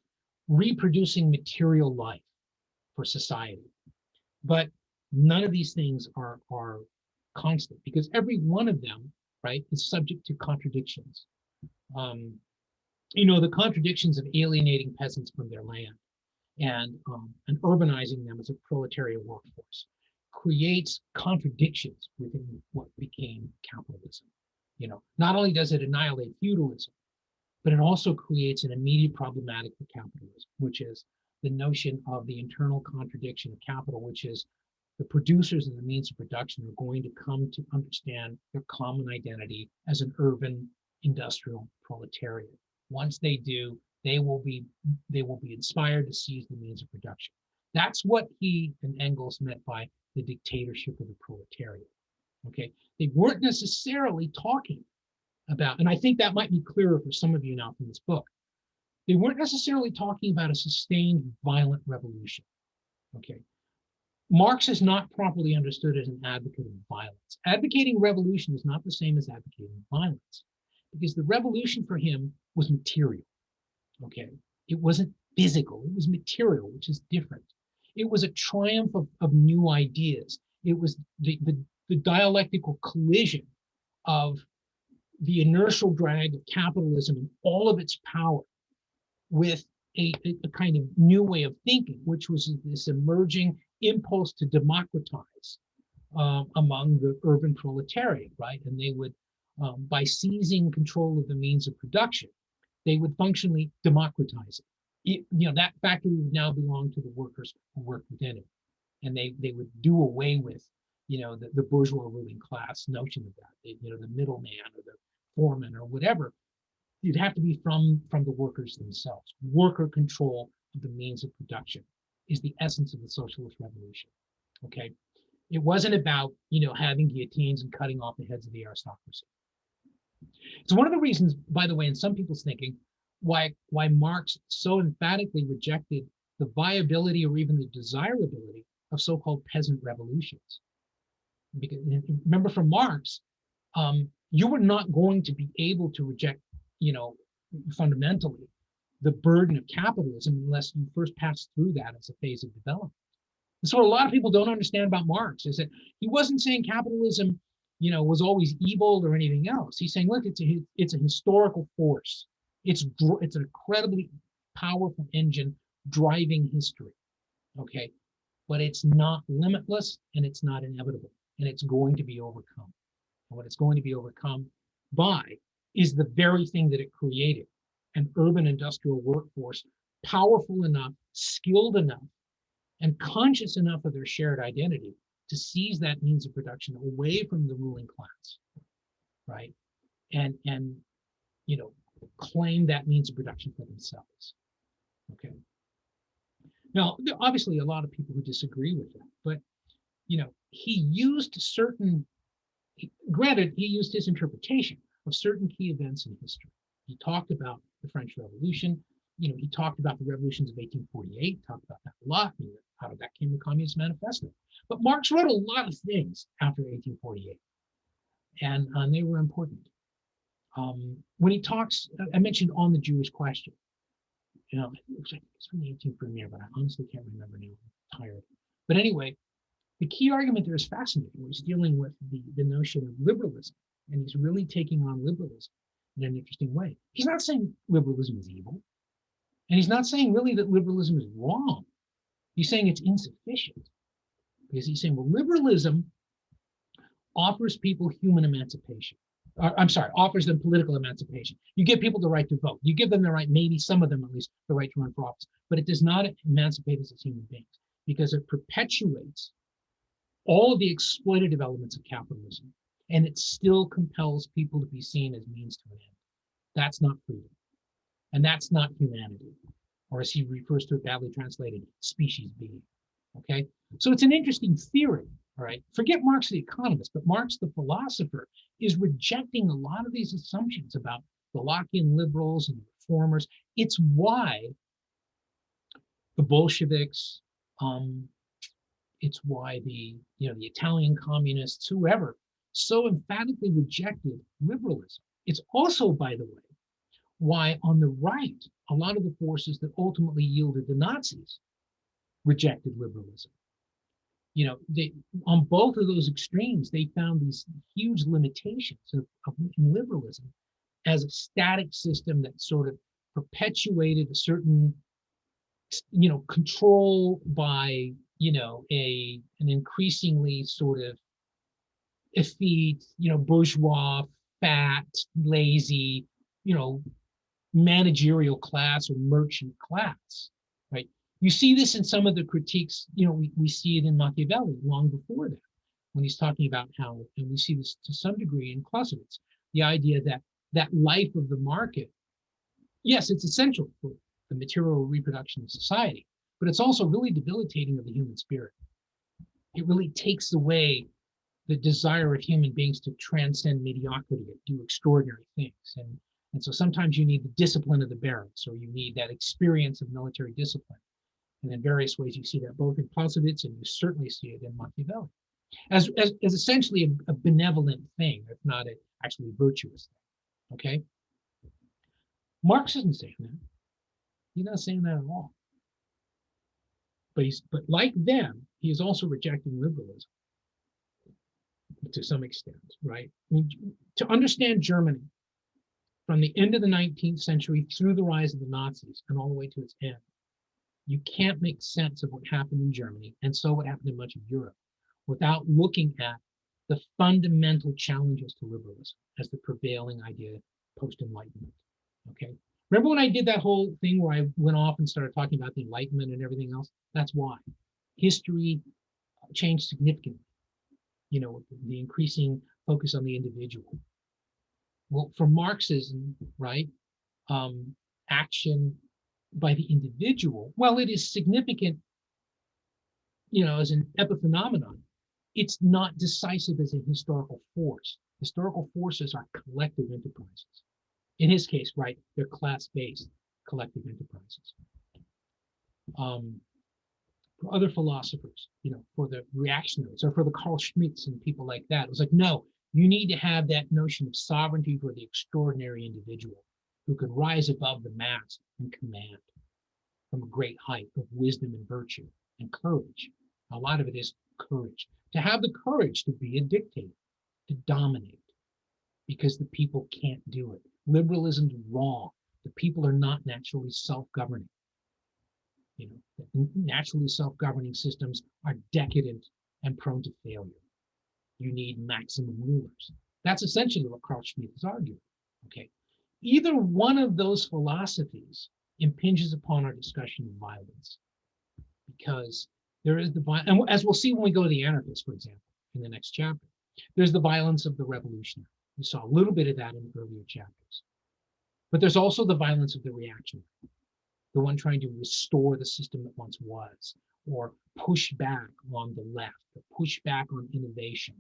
reproducing material life for society. But none of these things are constant, because every one of them, right, is subject to contradictions. You know, the contradictions of alienating peasants from their land and urbanizing them as a proletariat workforce creates contradictions within what became capitalism. You know, not only does it annihilate feudalism, but it also creates an immediate problematic for capitalism, which is the notion of the internal contradiction of capital, which is the producers and the means of production are going to come to understand their common identity as an urban industrial proletariat. Once they do, they will be inspired to seize the means of production. That's what he and Engels meant by the dictatorship of the proletariat. Okay, they weren't necessarily talking about, and I think that might be clearer for some of you now from this book, they weren't necessarily talking about a sustained violent revolution. Okay, Marx is not properly understood as an advocate of violence. Advocating revolution is not the same as advocating violence, because the revolution for him was material. Okay, it wasn't physical, it was material, which is different. It was a triumph of new ideas. It was the dialectical collision of the inertial drag of capitalism and all of its power with a kind of new way of thinking, which was this emerging impulse to democratize among the urban proletariat, right? And they would, by seizing control of the means of production, they would functionally democratize it. You know, that factory would now belong to the workers who worked within it. And they would do away with, you know, the bourgeois ruling class notion of that. You know, the middleman or the foreman or whatever, you'd have to be from the workers themselves. Worker control of the means of production is the essence of the socialist revolution. Okay, it wasn't about, you know, having guillotines and cutting off the heads of the aristocracy. It's one of the reasons, by the way, in some people's thinking, why Marx so emphatically rejected the viability or even the desirability of so-called peasant revolutions. Because remember, from Marx, you were not going to be able to reject, you know, fundamentally the burden of capitalism unless you first pass through that as a phase of development. And so what a lot of people don't understand about Marx is that he wasn't saying capitalism, you know, was always evil or anything else. He's saying, look, it's a historical force. It's an incredibly powerful engine driving history, okay? But it's not limitless and it's not inevitable, and it's going to be overcome. And what it's going to be overcome by is the very thing that it created, an urban industrial workforce powerful enough, skilled enough, and conscious enough of their shared identity to seize that means of production away from the ruling class, right? And you know, claim that means of production for themselves. Okay. Now, there are obviously a lot of people who disagree with that, but you know, he used certain, granted, he used his interpretation of certain key events in history. He talked about the French Revolution. You know, he talked about the revolutions of 1848, talked about that a lot, and how that came to the Communist Manifesto. But Marx wrote a lot of things after 1848, and they were important. When he talks, I mentioned on the Jewish question. You know, it's from the 18th premiere, but I honestly can't remember now. I'm tired. But anyway, the key argument there is fascinating. He's dealing with the notion of liberalism, and he's really taking on liberalism in an interesting way. He's not saying liberalism is evil, and he's not saying really that liberalism is wrong. He's saying it's insufficient, because he's saying, well, liberalism offers people human emancipation. I'm sorry, offers them political emancipation. You give people the right to vote. You give them the right, maybe some of them at least, the right to run for office. But it does not emancipate us as human beings, because it perpetuates all of the exploitative elements of capitalism, and it still compels people to be seen as means to an end. That's not freedom, and that's not humanity, or as he refers to it, badly translated, species being. Okay, so it's an interesting theory. All right, forget Marx the economist, but Marx the philosopher is rejecting a lot of these assumptions about the Lockean liberals and reformers. It's why the Bolsheviks, it's why the Italian communists, whoever, so emphatically rejected liberalism. It's also, by the way, why on the right, a lot of the forces that ultimately yielded the Nazis rejected liberalism. You know, on both of those extremes, they found these huge limitations of liberalism as a static system that sort of perpetuated a certain, control by, an increasingly sort of effete, bourgeois, fat, lazy, managerial class or merchant class, right? You see this in some of the critiques, we see it in Machiavelli long before that, when he's talking about how, and we see this to some degree in Clausewitz, the idea that that life of the market, yes, it's essential for the material reproduction of society, but it's also really debilitating of the human spirit. It really takes away the desire of human beings to transcend mediocrity and do extraordinary things. And so sometimes you need the discipline of the barracks, or you need that experience of military discipline. And in various ways, you see that both in Clausewitz, and you certainly see it in Machiavelli, as essentially a benevolent thing, if not actually virtuous thing. Okay? Marx isn't saying that. He's not saying that at all. But like them, he is also rejecting liberalism to some extent, right? I mean, to understand Germany from the end of the 19th century through the rise of the Nazis and all the way to its end, you can't make sense of what happened in Germany, and so what happened in much of Europe, without looking at the fundamental challenges to liberalism as the prevailing idea post-Enlightenment. Okay, remember when I did that whole thing where I went off and started talking about the Enlightenment and everything else? That's why history changed significantly. The increasing focus on the individual. Well, for Marxism, right, action by the individual, well, it is significant, as an epiphenomenon. It's not decisive as a historical force. Historical forces are collective enterprises. In his case, right, they're class-based collective enterprises. For other philosophers, for the reactionaries or for the Carl Schmitz and people like that, it was like, no, you need to have that notion of sovereignty for the extraordinary individual who could rise above the mass and command from a great height of wisdom and virtue and courage. A lot of it is courage. To have the courage to be a dictator, to dominate, because the people can't do it. Liberalism's wrong. The people are not naturally self-governing. You know, naturally self-governing systems are decadent and prone to failure. You need maximum rulers. That's essentially what Carl Schmitt is arguing. Okay, either one of those philosophies impinges upon our discussion of violence, because there is the violence, and as we'll see when we go to the anarchists, for example, in the next chapter, there's the violence of the revolutionary. We saw a little bit of that in the earlier chapters. But there's also the violence of the reactionary, the one trying to restore the system that once was, or push back on the left, or push back on innovation.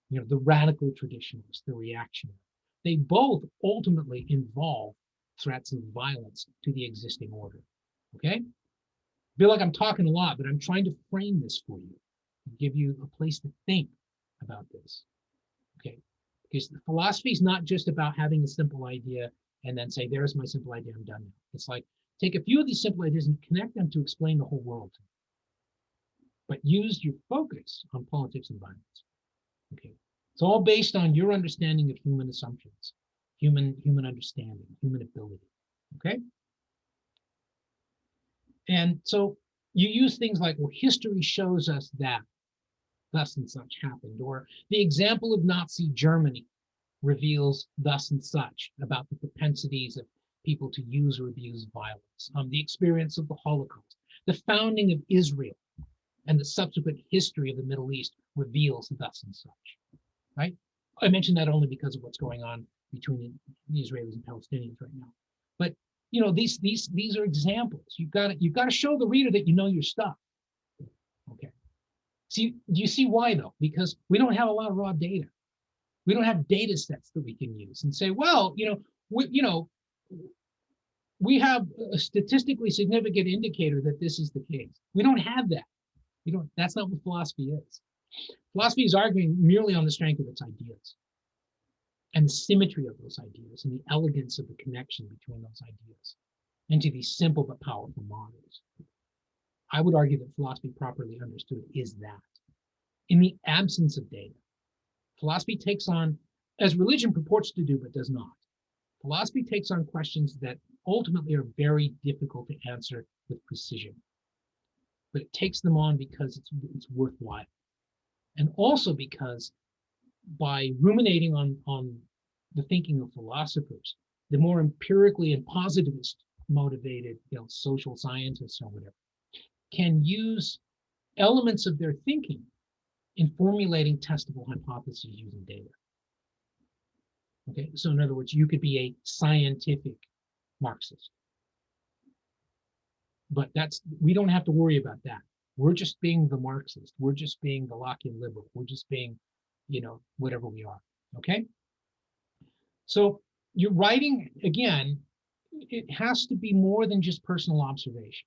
You know, the radical traditionalists, the reactionary. They both ultimately involve threats of violence to the existing order. Okay? I feel like I'm talking a lot, but I'm trying to frame this for you, to give you a place to think about this. Okay? Because the philosophy is not just about having a simple idea and then say, there's my simple idea, I'm done now. It's like, take a few of these simple ideas and connect them to explain the whole world. But use your focus on politics and violence. Okay. It's all based on your understanding of human assumptions, human understanding, human ability. Okay. And so you use things like, well, history shows us that thus and such happened, or the example of Nazi Germany reveals thus and such about the propensities of people to use or abuse violence. The experience of the Holocaust, the founding of Israel, and the subsequent history of the Middle East reveals thus and such. Right? I mention that only because of what's going on between the Israelis and Palestinians right now. But you know, these are examples. You've got to show the reader that you know your stuff. Okay. See, do you see why though? Because we don't have a lot of raw data. We don't have data sets that we can use and say, well, we have a statistically significant indicator that this is the case. We don't have that. That's not what philosophy is. Philosophy is arguing merely on the strength of its ideas and the symmetry of those ideas and the elegance of the connection between those ideas into these simple but powerful models. I would argue that philosophy properly understood is that. In the absence of data, philosophy takes on, as religion purports to do but does not, philosophy takes on questions that ultimately are very difficult to answer with precision. But it takes them on because it's worthwhile. And also because by ruminating on the thinking of philosophers, the more empirically and positivist motivated, social scientists or whatever, can use elements of their thinking in formulating testable hypotheses using data. Okay, so in other words, you could be a scientific Marxist, but we don't have to worry about that. We're just being the Marxist. We're just being the Lockean liberal. We're just being, whatever we are. Okay. So you're writing, again, it has to be more than just personal observation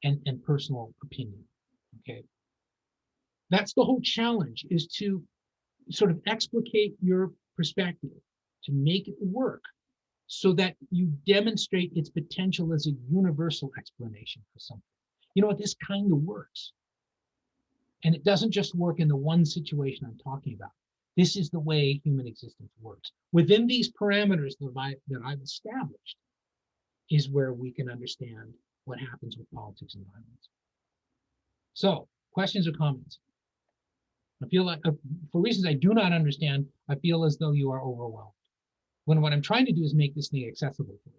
and personal opinion. Okay. That's the whole challenge, is to sort of explicate your perspective, to make it work so that you demonstrate its potential as a universal explanation for something. You know what, this kind of works. And it doesn't just work in the one situation I'm talking about. This is the way human existence works. Within these parameters that I've established is where we can understand what happens with politics and violence. So, questions or comments? I feel like, for reasons I do not understand, I feel as though you are overwhelmed. When what I'm trying to do is make this thing accessible for you.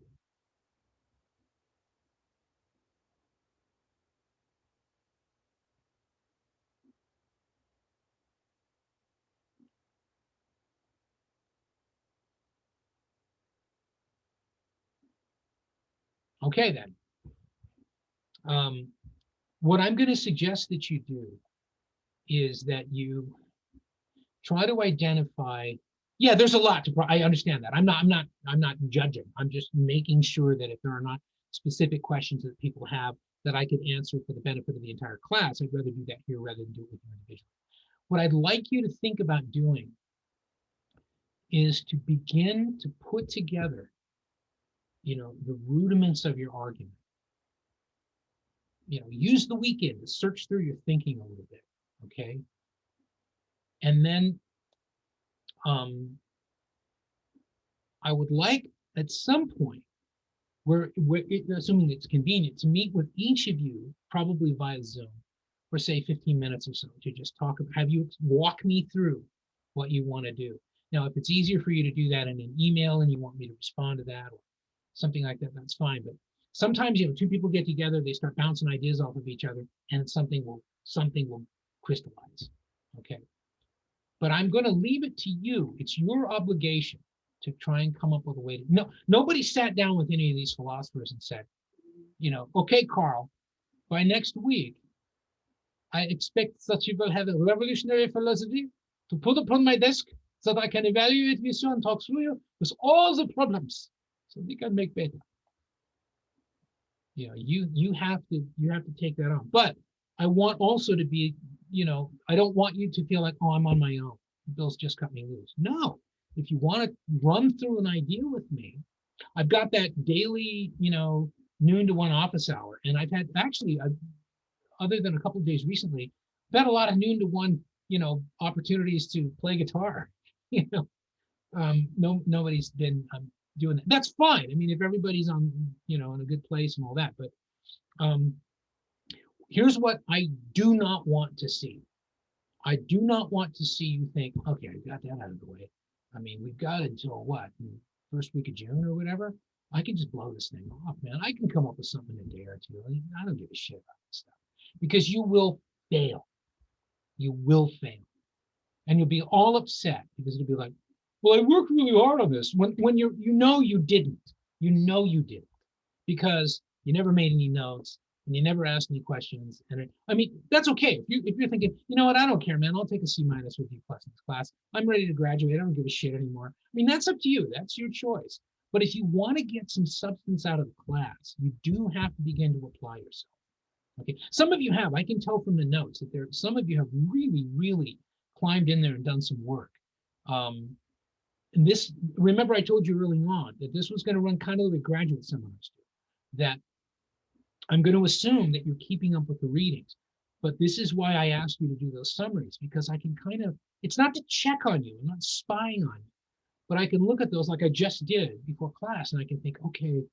Okay, then. What I'm going to suggest that you do is that you try to identify. Yeah, there's a lot to. I understand that. I'm not judging. I'm just making sure that if there are not specific questions that people have that I can answer for the benefit of the entire class, I'd rather do that here rather than do it with you individually. What I'd like you to think about doing is to begin to put together, the rudiments of your argument. Use the weekend to search through your thinking a little bit, okay? And then I would like at some point assuming it's convenient, to meet with each of you, probably via Zoom, for say 15 minutes or so, to just talk about, have you walk me through what you want to do. Now, if it's easier for you to do that in an email and you want me to respond to that or something like that, that's fine. But sometimes, two people get together, they start bouncing ideas off of each other, and something will crystallize. Okay. But I'm going to leave it to you. It's your obligation to try and come up with a way to. No, nobody sat down with any of these philosophers and said, okay, Carl, by next week, I expect that you will have a revolutionary philosophy to put upon my desk so that I can evaluate with you and talk through you with all the problems so we can make better. You have to take that on. But I want also to be, I don't want you to feel like, oh, I'm on my own. Bill's just cut me loose. No, if you want to run through an idea with me, I've got that daily, noon to 1 office hour. And I've had actually, other than a couple of days recently, I've had a lot of noon to 1, opportunities to play guitar. Nobody's been doing that. That's fine. I mean, if everybody's on, in a good place and all that, but here's what I do not want to see. I do not want to see you think, okay, I got that out of the way. I mean, we've got until what, first week of June or whatever. I can just blow this thing off, man. I can come up with something in a day or two. I don't give a shit about this stuff because you will fail. You will fail. And you'll be all upset because it'll be like, well, I worked really hard on this. When you didn't. You know you didn't because you never made any notes and you never asked any questions. And that's okay. If you're thinking, you know what, I don't care, man. I'll take a C- with you plus in this class. I'm ready to graduate. I don't give a shit anymore. That's up to you. That's your choice. But if you want to get some substance out of the class, you do have to begin to apply yourself. Okay. Some of you have. I can tell from the notes that some of you have really, really climbed in there and done some work. And this, remember I told you early on that this was going to run kind of like graduate seminars, that I'm going to assume that you're keeping up with the readings. But this is why I asked you to do those summaries, because I can it's not to check on you, I'm not spying on you, but I can look at those like I just did before class and I can think, okay,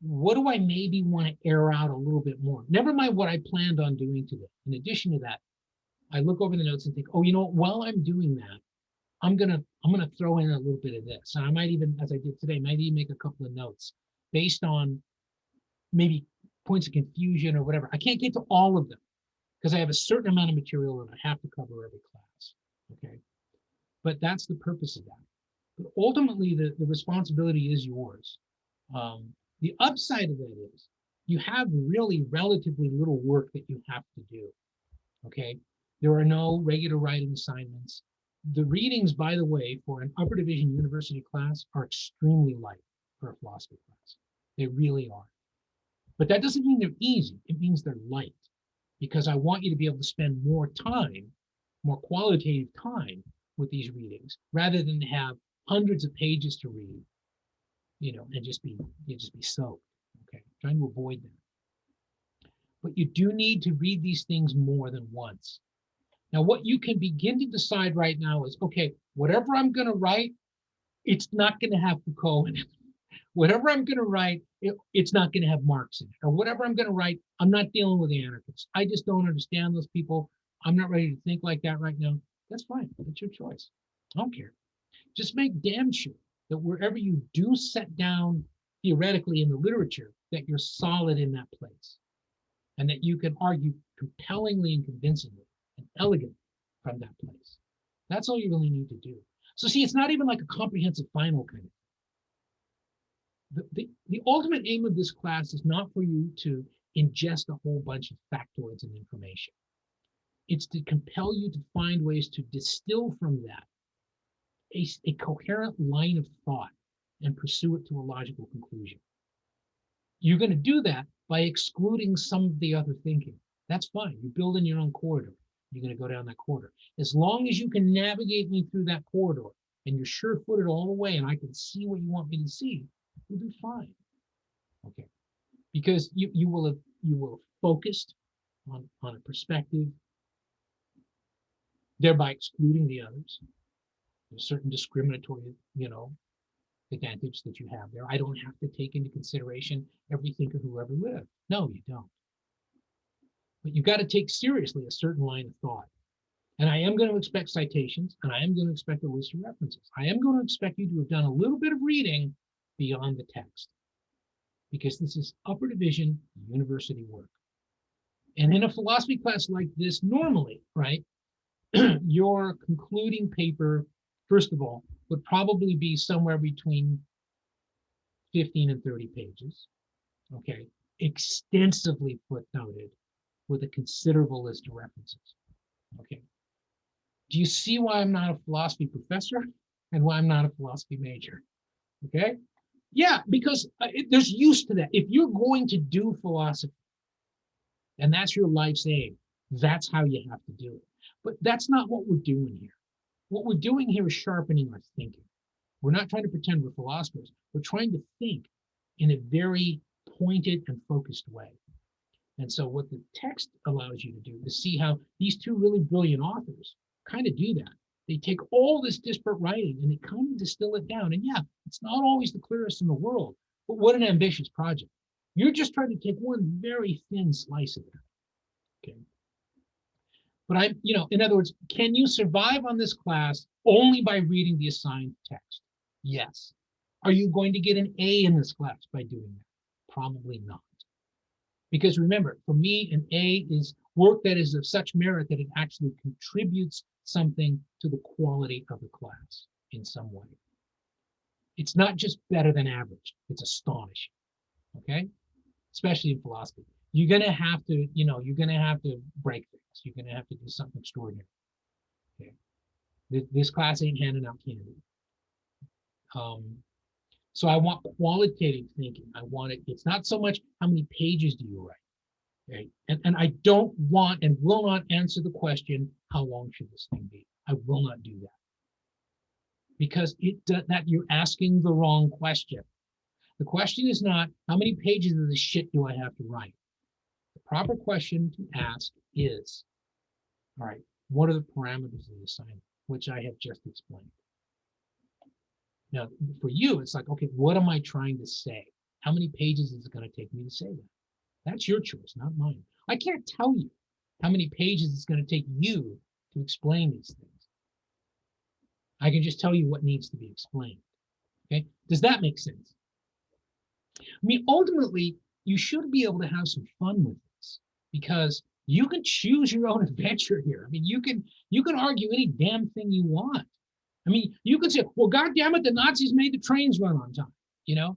what do I maybe want to air out a little bit more? Never mind what I planned on doing today. In addition to that, I look over the notes and think, oh, while I'm doing that, I'm gonna throw in a little bit of this. And I might even, as I did today, might even make a couple of notes based on maybe points of confusion or whatever. I can't get to all of them because I have a certain amount of material that I have to cover every class. Okay. But that's the purpose of that. But ultimately, the responsibility is yours. The upside of that is you have really relatively little work that you have to do. Okay. There are no regular writing assignments. The readings, by the way, for an upper division university class are extremely light for a philosophy class. They really are. But that doesn't mean they're easy. It means they're light because I want you to be able to spend more time, more qualitative time with these readings rather than have hundreds of pages to read, and just be soaked. Okay, trying to avoid that. But you do need to read these things more than once. Now, what you can begin to decide right now is, okay, whatever I'm going to write, it's not going to have Foucault in it. Whatever I'm going to write, it's not going to have Marx in it. Or whatever I'm going to write, I'm not dealing with the anarchists. I just don't understand those people. I'm not ready to think like that right now. That's fine. That's your choice. I don't care. Just make damn sure that wherever you do set down theoretically in the literature, that you're solid in that place and that you can argue compellingly and convincingly and elegantly from that place. That's all you really need to do. So see, it's not even like a comprehensive final kind of thing. The ultimate aim of this class is not for you to ingest a whole bunch of factoids and information. It's to compel you to find ways to distill from that a coherent line of thought and pursue it to a logical conclusion. You're going to do that by excluding some of the other thinking. That's fine. You're building your own corridor. You're going to go down that corridor. As long as you can navigate me through that corridor and you're sure-footed all the way and I can see what you want me to see, you'll do fine. Okay. Because you will have focused on a perspective, thereby excluding the others. There's certain discriminatory, advantage that you have there. I don't have to take into consideration every thinker who ever lived. No, you don't. But you've got to take seriously a certain line of thought. And I am going to expect citations, and I am going to expect a list of references. I am going to expect you to have done a little bit of reading beyond the text, because this is upper division university work. And in a philosophy class like this, normally, right, your concluding paper, first of all, would probably be somewhere between 15 and 30 pages, okay, extensively footnoted with a considerable list of references, okay. Do you see why I'm not a philosophy professor and why I'm not a philosophy major, okay? Yeah, because there's use to that. If you're going to do philosophy, and that's your life's aim, that's how you have to do it. But that's not what we're doing here. What we're doing here is sharpening our thinking. We're not trying to pretend we're philosophers. We're trying to think in a very pointed and focused way. And so what the text allows you to do is see how these two really brilliant authors kind of do that. They take all this disparate writing and they kind of distill it down. And yeah, it's not always the clearest in the world, but what an ambitious project. You're just trying to take one very thin slice of that, okay? But in other words, can you survive on this class only by reading the assigned text? Yes. Are you going to get an A in this class by doing that? Probably not. Because remember, for me, an A is work that is of such merit that it actually contributes something to the quality of the class in some way. It's not just better than average, it's astonishing, okay? Especially in philosophy. You're gonna have to, you're gonna have to break things. You're gonna have to do something extraordinary, okay? This class ain't handing out candy. So I want qualitative thinking. I want it, it's not so much how many pages do you write, okay? And I don't want and will not answer the question, how long should this thing be? I will not do that. Because that you're asking the wrong question. The question is not, how many pages of this shit do I have to write? The proper question to ask is, all right, what are the parameters of the assignment, which I have just explained. Now, for you, it's like, okay, what am I trying to say? How many pages is it going to take me to say that? That's your choice, not mine. I can't tell you how many pages it's going to take you to explain these things. I can just tell you what needs to be explained. Okay, does that make sense? I mean, ultimately, you should be able to have some fun with this because you can choose your own adventure here. I mean, you can argue any damn thing you want. I mean, you could say, well, God damn it, the Nazis made the trains run on time,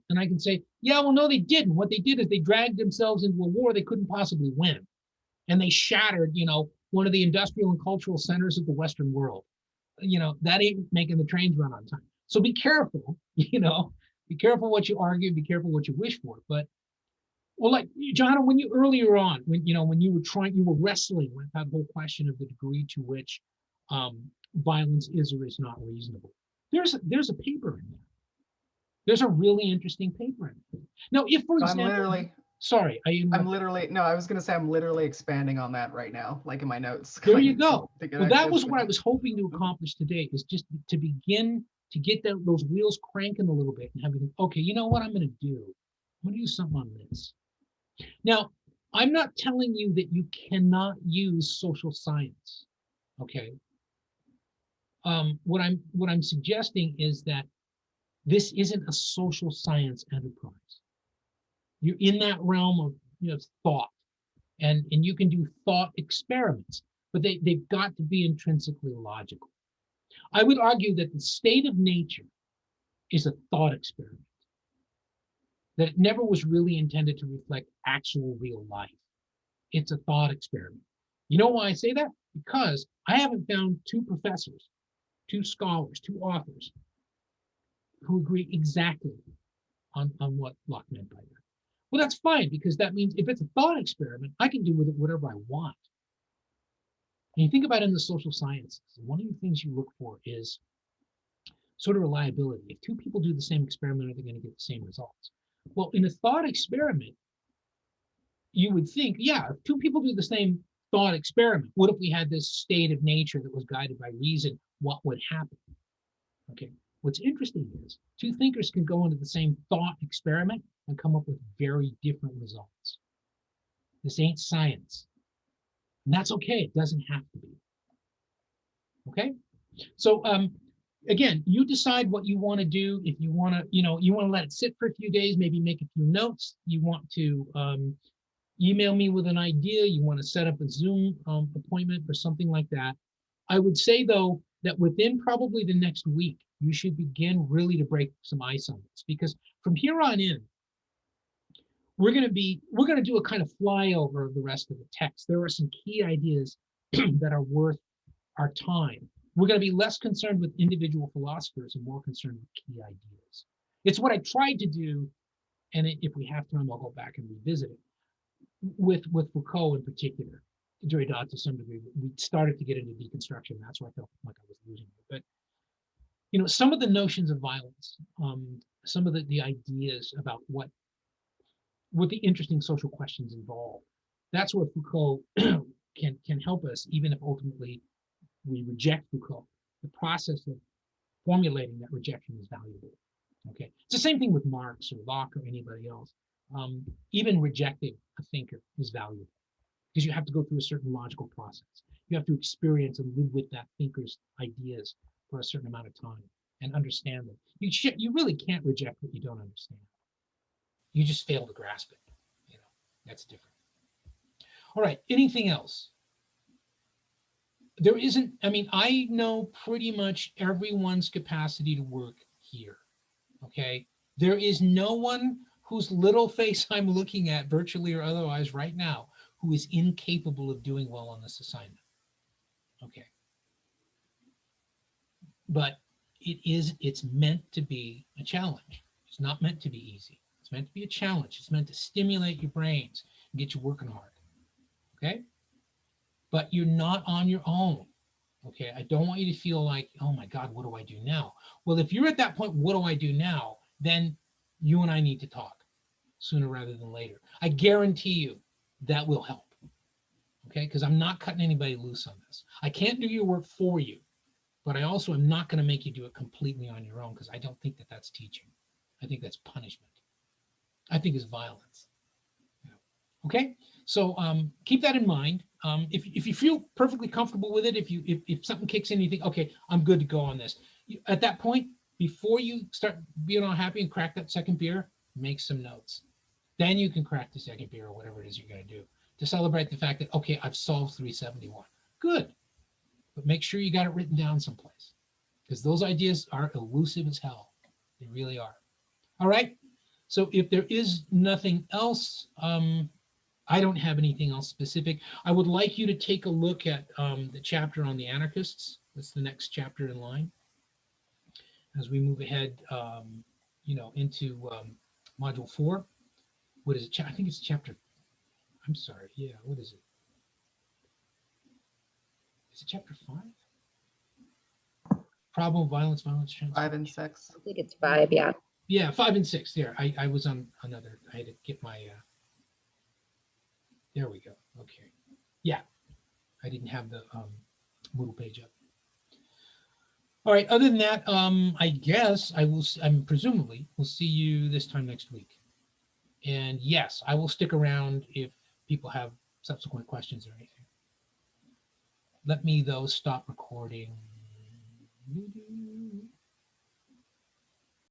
and I can say, yeah, well, no, they didn't. What they did is they dragged themselves into a war they couldn't possibly win. And they shattered, one of the industrial and cultural centers of the Western world. That ain't making the trains run on time. So be careful, be careful what you argue, be careful what you wish for. But, well, like, John, when you earlier on, when you were wrestling with that whole question of the degree to which violence is or is not reasonable. There's a paper in there. There's a really interesting paper in there. Now, if, for example, I was going to say I'm literally expanding on that right now, like in my notes. There you go. Well, that was what I was hoping to accomplish today, is just to begin to get those wheels cranking a little bit and having, okay, you know what I'm going to do? I'm going to do something on this. Now, I'm not telling you that you cannot use social science, okay? What I'm suggesting is that this isn't a social science enterprise. You're in that realm of thought, and you can do thought experiments, but they've got to be intrinsically logical. I would argue that the state of nature is a thought experiment, that it never was really intended to reflect actual real life. It's a thought experiment. You know why I say that? Because I haven't found two professors, two scholars, two authors who agree exactly on what Locke meant by that. Well, that's fine, because that means if it's a thought experiment, I can do with it whatever I want. And you think about it in the social sciences, one of the things you look for is sort of reliability. If two people do the same experiment, are they going to get the same results? Well, in a thought experiment, you would think, yeah, if two people do the same thought experiment, what if we had this state of nature that was guided by reason? What would happen? Okay, What's interesting is two thinkers can go into the same thought experiment and come up with very different results. This ain't science. And that's okay. It doesn't have to be. Okay? So again, you decide what you want to do. If you want to, you want to let it sit for a few days, maybe make a few notes. You want to email me with an idea. You want to set up a Zoom appointment or something like that. I would say, though, that within probably the next week, you should begin really to break some ice on this, because from here on in, we're going to do a kind of flyover of the rest of the text. There are some key ideas that are worth our time. We're going to be less concerned with individual philosophers and more concerned with key ideas. It's what I tried to do, and if we have time, I'll go back and revisit it. With Foucault in particular, Derrida to some degree, we started to get into deconstruction. That's where I felt like I was losing it. But some of the notions of violence, some of the ideas about what the interesting social questions involve, that's where Foucault can help us, even if ultimately we reject Foucault. The process of formulating that rejection is valuable. Okay, it's the same thing with Marx or Locke or anybody else. Even rejecting a thinker is valuable because you have to go through a certain logical process. You have to experience and live with that thinker's ideas for a certain amount of time and understand them. You really can't reject what you don't understand. You just fail to grasp it. That's different. All right, anything else? There isn't, I know pretty much everyone's capacity to work here, okay? There is no one whose little face I'm looking at, virtually or otherwise right now, who is incapable of doing well on this assignment, okay? But it's meant to be a challenge. It's not meant to be easy. It's meant to be a challenge. It's meant to stimulate your brains and get you working hard, okay? But you're not on your own. Okay, I don't want you to feel like, oh my God, what do I do now? Well, if you're at that point, what do I do now? Then you and I need to talk sooner rather than later. I guarantee you that will help. Okay, because I'm not cutting anybody loose on this. I can't do your work for you, but I also am not going to make you do it completely on your own, because I don't think that that's teaching. I think that's punishment. I think it's violence. Okay, so keep that in mind. If you feel perfectly comfortable with it, if something kicks in, you think, okay, I'm good to go on this. At that point, before you start being all happy and crack that second beer, make some notes. Then you can crack the second beer or whatever it is you're going to do to celebrate the fact that, okay, I've solved 371. Good, but make sure you got it written down someplace, because those ideas are elusive as hell. They really are. All right. So if there is nothing else, I don't have anything else specific. I would like you to take a look at the chapter on the anarchists. That's the next chapter in line. As we move ahead, into module 4. What is it? I think it's chapter. I'm sorry. Yeah. What is it? Is it chapter 5? Problem of violence, violence, transfer. 5 and 6. I think it's 5, yeah. Yeah, 5 and 6. There, I was on another. I had to get my. There we go. Okay. Yeah, I didn't have the Moodle page up. All right. Other than that, I guess I'm presumably will see you this time next week. And yes, I will stick around if people have subsequent questions or anything. Let me though stop recording.